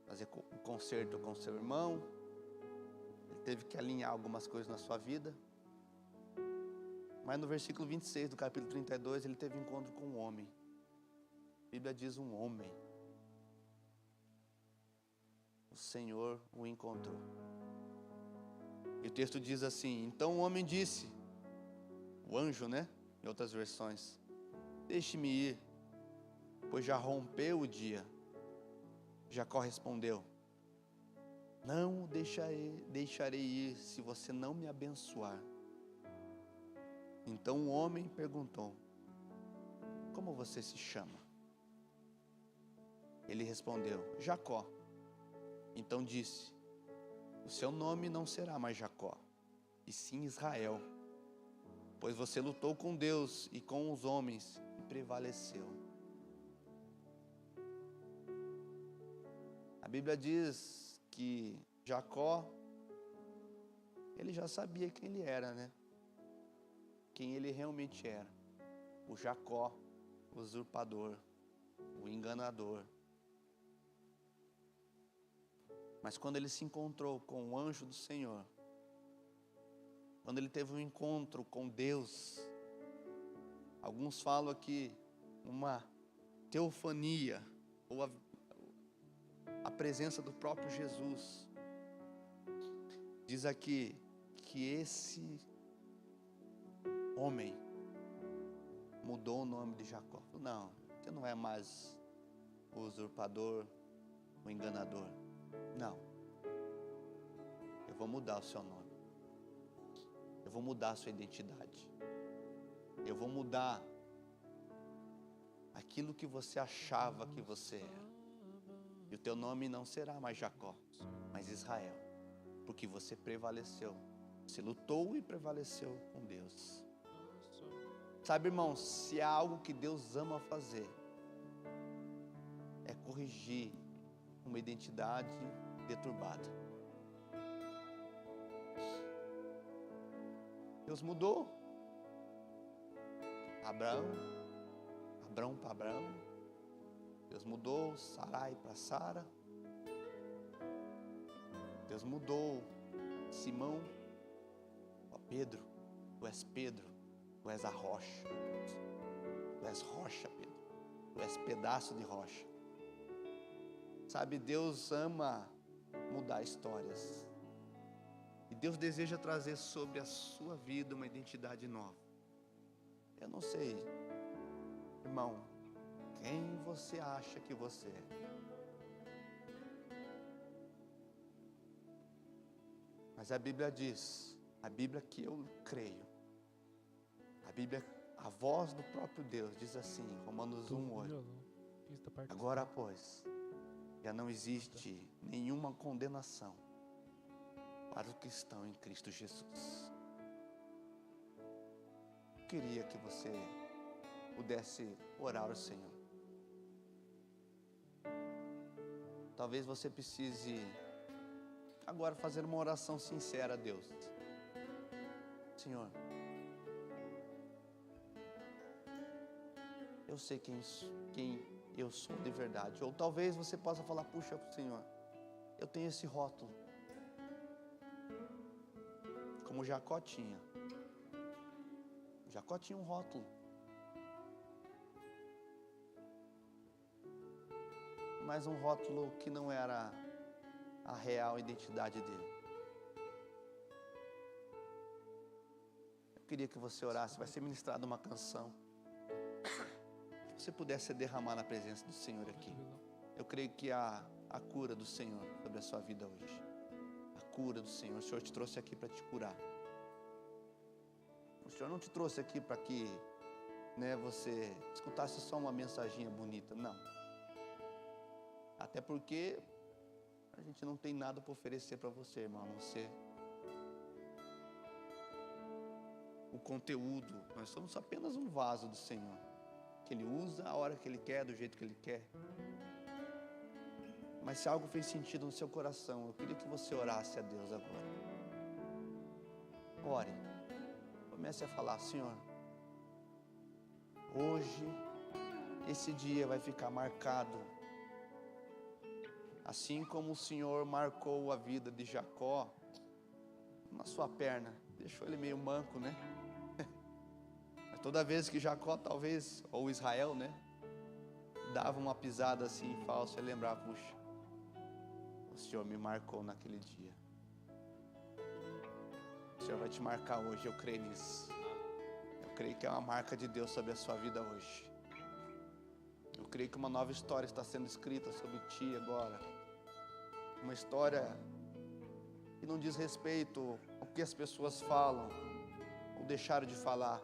fazer o conserto com seu irmão. Ele teve que alinhar algumas coisas na sua vida. Mas no versículo 26 do capítulo 32, ele teve encontro com um homem. A Bíblia diz um homem. O Senhor o encontrou. E o texto diz assim: então o homem disse, o anjo, né? Em outras versões: deixe-me ir, pois já rompeu o dia. Jacó respondeu: não o deixarei ir se você não me abençoar. Então o homem perguntou: como você se chama? Ele respondeu: Jacó. Então disse: o seu nome não será mais Jacó, e sim Israel, pois você lutou com Deus e com os homens e prevaleceu. A Bíblia diz que Jacó, ele já sabia quem ele era, né? Quem ele realmente era. O Jacó, o usurpador, o enganador. Mas quando ele se encontrou com o anjo do Senhor, quando ele teve um encontro com Deus, alguns falam aqui uma teofania, ou a presença do próprio Jesus. Diz aqui que esse homem mudou o nome de Jacó. Não, você não é mais o usurpador, o enganador. Não, eu vou mudar o seu nome. Eu vou mudar a sua identidade. Eu vou mudar aquilo que você achava que você era. E o teu nome não será mais Jacó, mas Israel, porque você prevaleceu. Você lutou e prevaleceu com Deus. Sabe, irmãos, se há algo que Deus ama fazer, é corrigir uma identidade deturbada. Deus mudou Abraão para Abraão. Deus mudou Sarai para Sara. Deus mudou Simão. Ó Pedro, tu és a rocha. Tu és rocha, Pedro. Tu és pedaço de rocha. Sabe, Deus ama mudar histórias. E Deus deseja trazer sobre a sua vida uma identidade nova. Eu não sei, irmão, quem você acha que você é. Mas a Bíblia diz, a Bíblia que eu creio, a Bíblia, a voz do próprio Deus diz assim, Romanos 1:8. Agora, pois, já não existe nenhuma condenação para os que estão em Cristo Jesus. Eu queria que você pudesse orar ao Senhor. Talvez você precise agora fazer uma oração sincera a Deus. Senhor, eu sei quem eu sou de verdade. Ou talvez você possa falar, puxa, Senhor, eu tenho esse rótulo, como Jacó tinha. Jacó tinha um rótulo. Mas um rótulo que não era a real identidade dele. Eu queria que você orasse, vai ser ministrada uma canção. Se você pudesse derramar na presença do Senhor aqui. Eu creio que há a cura do Senhor sobre a sua vida hoje. A cura do Senhor. O Senhor te trouxe aqui para te curar. O Senhor não te trouxe aqui para que você escutasse só uma mensaginha bonita. Não. Até porque a gente não tem nada para oferecer para você, irmão. A não ser o conteúdo. Nós somos apenas um vaso do Senhor, que Ele usa a hora que Ele quer, do jeito que Ele quer. Mas se algo fez sentido no seu coração, eu queria que você orasse a Deus agora. Ore. Comece a falar, Senhor, hoje, esse dia vai ficar marcado, assim como o Senhor marcou a vida de Jacó, na sua perna, deixou ele meio manco, né? Mas toda vez que Jacó, talvez, ou Israel, dava uma pisada assim falsa, ele lembrava, puxa, o Senhor me marcou naquele dia. O Senhor vai te marcar hoje, eu creio nisso. Eu creio que é uma marca de Deus sobre a sua vida hoje. Eu creio que uma nova história está sendo escrita sobre ti agora. Uma história que não diz respeito ao que as pessoas falam ou deixaram de falar.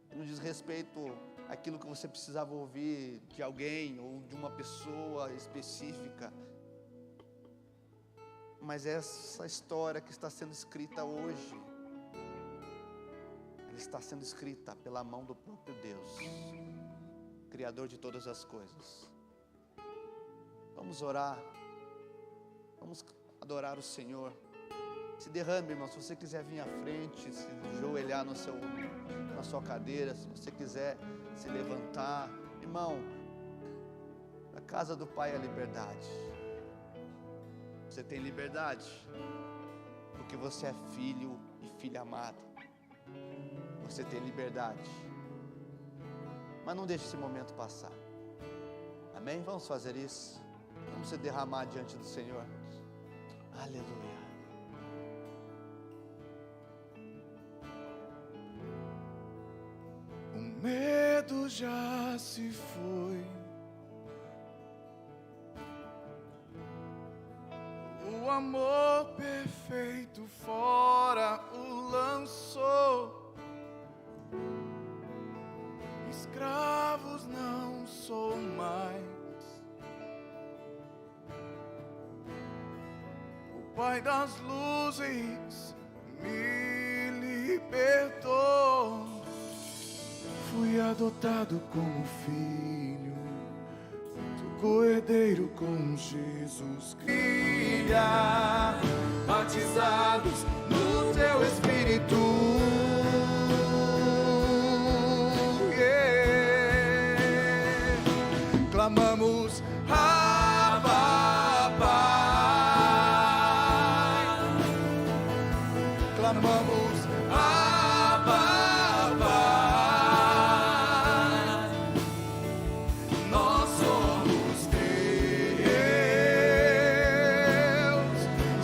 Que não diz respeito àquilo que você precisava ouvir de alguém ou de uma pessoa específica. Mas essa história que está sendo escrita hoje, ela está sendo escrita pela mão do próprio Deus, Criador de todas as coisas. Vamos orar, vamos adorar o Senhor. Se derrame, irmão. Se você quiser vir à frente, se ajoelhar na sua cadeira, se você quiser se levantar, irmão, a casa do Pai é a liberdade. Você tem liberdade porque você é filho e filha amada. Você tem liberdade, mas não deixe esse momento passar. Amém? Vamos fazer isso. Vamos se derramar diante do Senhor. Aleluia. O medo já se foi, o amor perfeito fora o lançou. Escravos não sou mais, o Pai das luzes me libertou. Fui adotado como filho, sou co-herdeiro com Jesus Cristo. Batizados no teu Espírito, clamamos Abba, Pai. Clamamos Abba, Pai. Nós somos teus,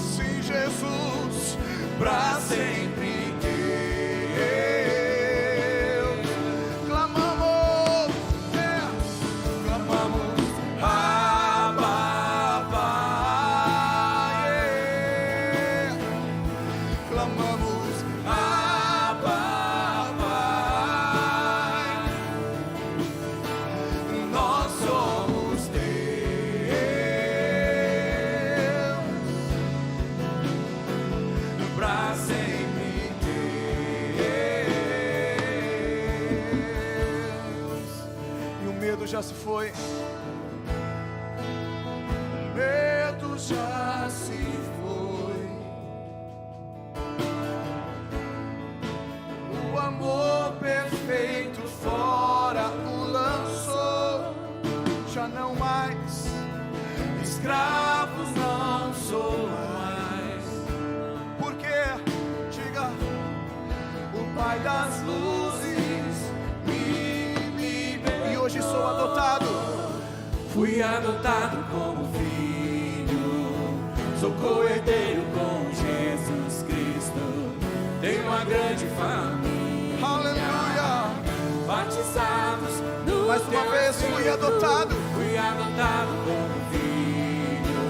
sim, Jesus, pra sempre teus. Clamamos, clamamos Abba, Pai. Clamamos Abba, Pai. Nós somos teus, pra sempre teus. E o medo já se foi, o medo já se foi, o amor perfeito fora o lançou. Já não mais, escravos não sou mais. Porque, diga, o Pai das luzes me libertou. E hoje sou adotado. Fui adotado como filho, sou co-herdeiro com Jesus Cristo. Tenho uma grande família. Aleluia. Batizados no mais uma vez fui adotado. Fui adotado como filho,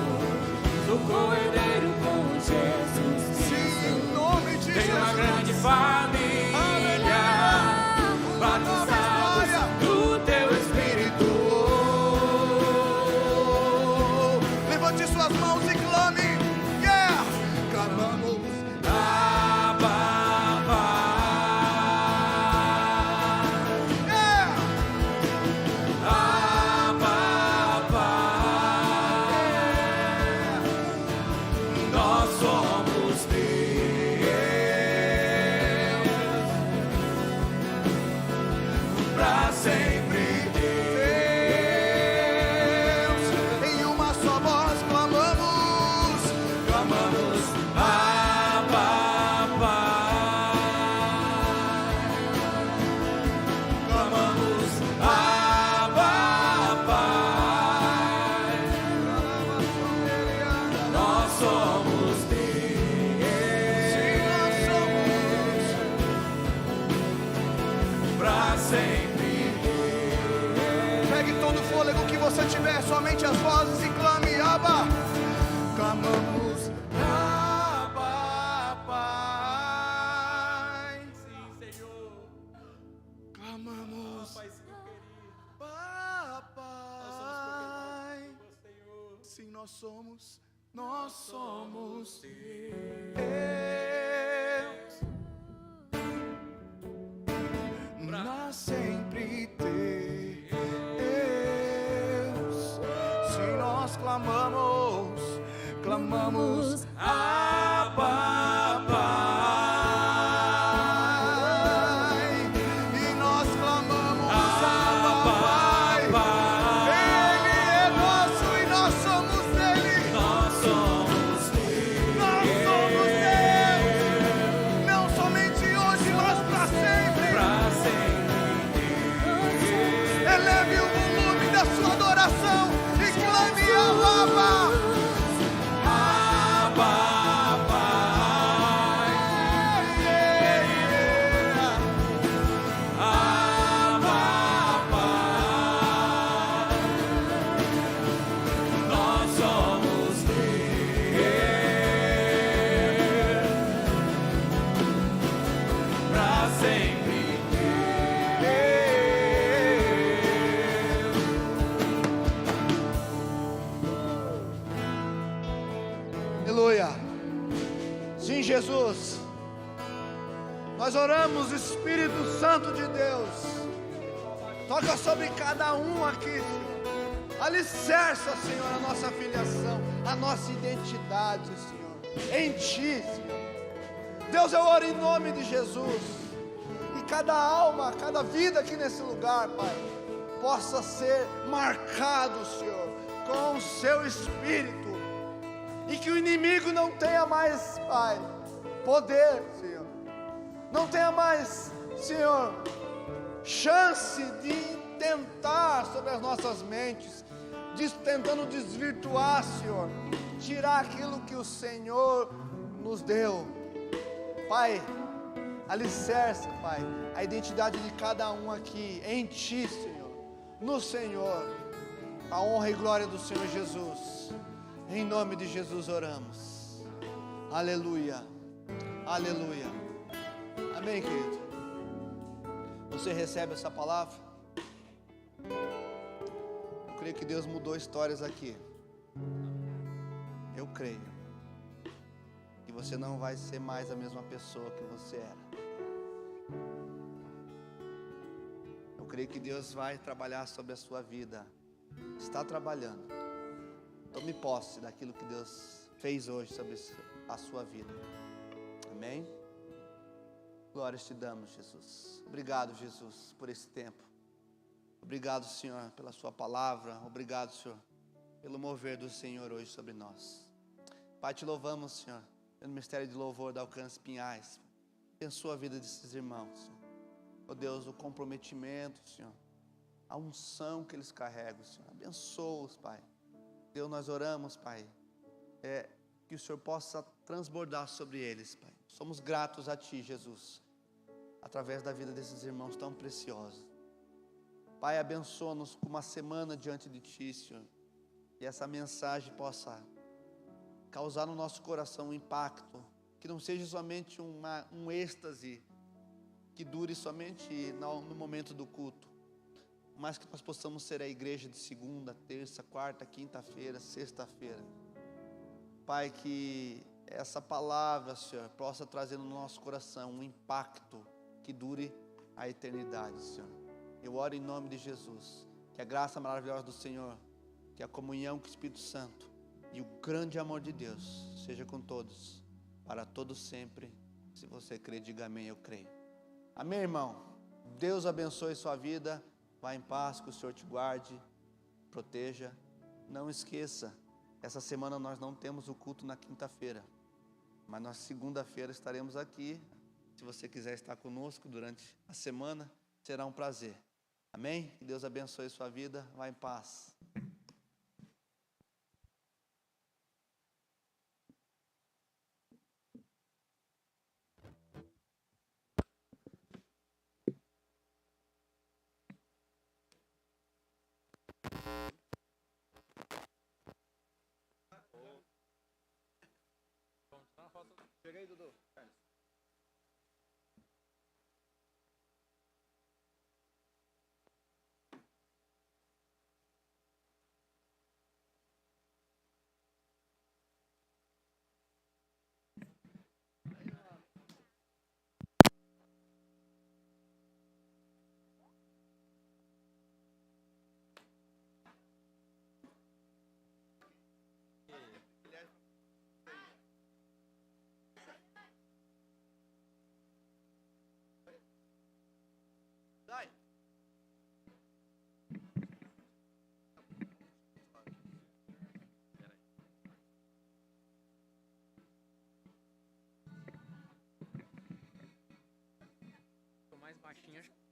sou co-herdeiro com Jesus Cristo. Sim, em nome de Jesus. Tenho uma grande família. Batizados no teu Espírito. Levante suas mãos e clame. Yeah! Clamamos Abba, Pai. Yeah! Abba, Pai. Nós somos teus, pra sempre teus. Em uma só voz clamamos, clamamos Abba, Pai. Clamamos Abba, Pai. Nós somos teus, sim, nós somos, pra sempre. Pegue todo o fôlego que você tiver, somente as vozes, e clame Abba. Clamamos Abba, Pai. Sim, Senhor. Clamamos Abba, Pai. Sim, nós somos nós somos teus. Pra sempre teus. Se nós clamamos, clamamos Abba, Pai. E nós clamamos Abba, Pai. Ele é nosso e nós somos dele. Nós somos teus. Não somente hoje, mas para sempre. Eleve o volume da sua adoração e clame ao Abba. Aleluia. Sim, Jesus. Nós oramos, Espírito Santo de Deus. Toca sobre cada um aqui, Senhor. Alicerça, Senhor, a nossa filiação, a nossa identidade, Senhor, em Ti, Senhor. Deus, eu oro em nome de Jesus. E cada alma, cada vida aqui nesse lugar, Pai, possa ser marcado, Senhor, com o Seu Espírito. E que o inimigo não tenha mais, Pai, poder, Senhor. Não tenha mais, Senhor, chance de tentar sobre as nossas mentes, tentando desvirtuar, Senhor, tirar aquilo que o Senhor nos deu. Pai, alicerça, Pai, a identidade de cada um aqui em Ti, Senhor, no Senhor, a honra e glória do Senhor Jesus. Em nome de Jesus oramos. Aleluia. Aleluia. Amém, querido? Você recebe essa palavra? Eu creio que Deus mudou histórias aqui. Eu creio que você não vai ser mais a mesma pessoa que você era. Eu creio que Deus vai trabalhar sobre a sua vida. Está trabalhando. Tome posse daquilo que Deus fez hoje sobre a sua vida. Amém? Glórias te damos, Jesus. Obrigado, Jesus, por esse tempo. Obrigado, Senhor, pela sua palavra. Obrigado, Senhor, pelo mover do Senhor hoje sobre nós. Pai, te louvamos, Senhor, pelo ministério de louvor da Alcance Pinhais. Abençoa a vida desses irmãos, Senhor. Oh Deus, o comprometimento, Senhor, a unção que eles carregam, Senhor. Abençoa-os, Pai. Deus, nós oramos, Pai, que o Senhor possa transbordar sobre eles, Pai. Somos gratos a Ti, Jesus, através da vida desses irmãos tão preciosos. Pai, abençoa-nos com uma semana diante de Ti, Senhor, e essa mensagem possa causar no nosso coração um impacto, que não seja somente um êxtase, que dure somente no momento do culto, mas que nós possamos ser a igreja de segunda, terça, quarta, quinta-feira, sexta-feira. Pai, que essa palavra, Senhor, possa trazer no nosso coração um impacto que dure a eternidade, Senhor. Eu oro em nome de Jesus, que a graça maravilhosa do Senhor, que a comunhão com o Espírito Santo e o grande amor de Deus seja com todos, para todos sempre. Se você crê, diga amém, eu creio. Amém, irmão? Deus abençoe sua vida. Vá em paz, que o Senhor te guarde, proteja. Não esqueça, essa semana nós não temos o culto na quinta-feira, mas na segunda-feira estaremos aqui. Se você quiser estar conosco durante a semana, será um prazer. Amém? Que Deus abençoe sua vida. Vá em paz. Cheguei, Dudu. caixinhas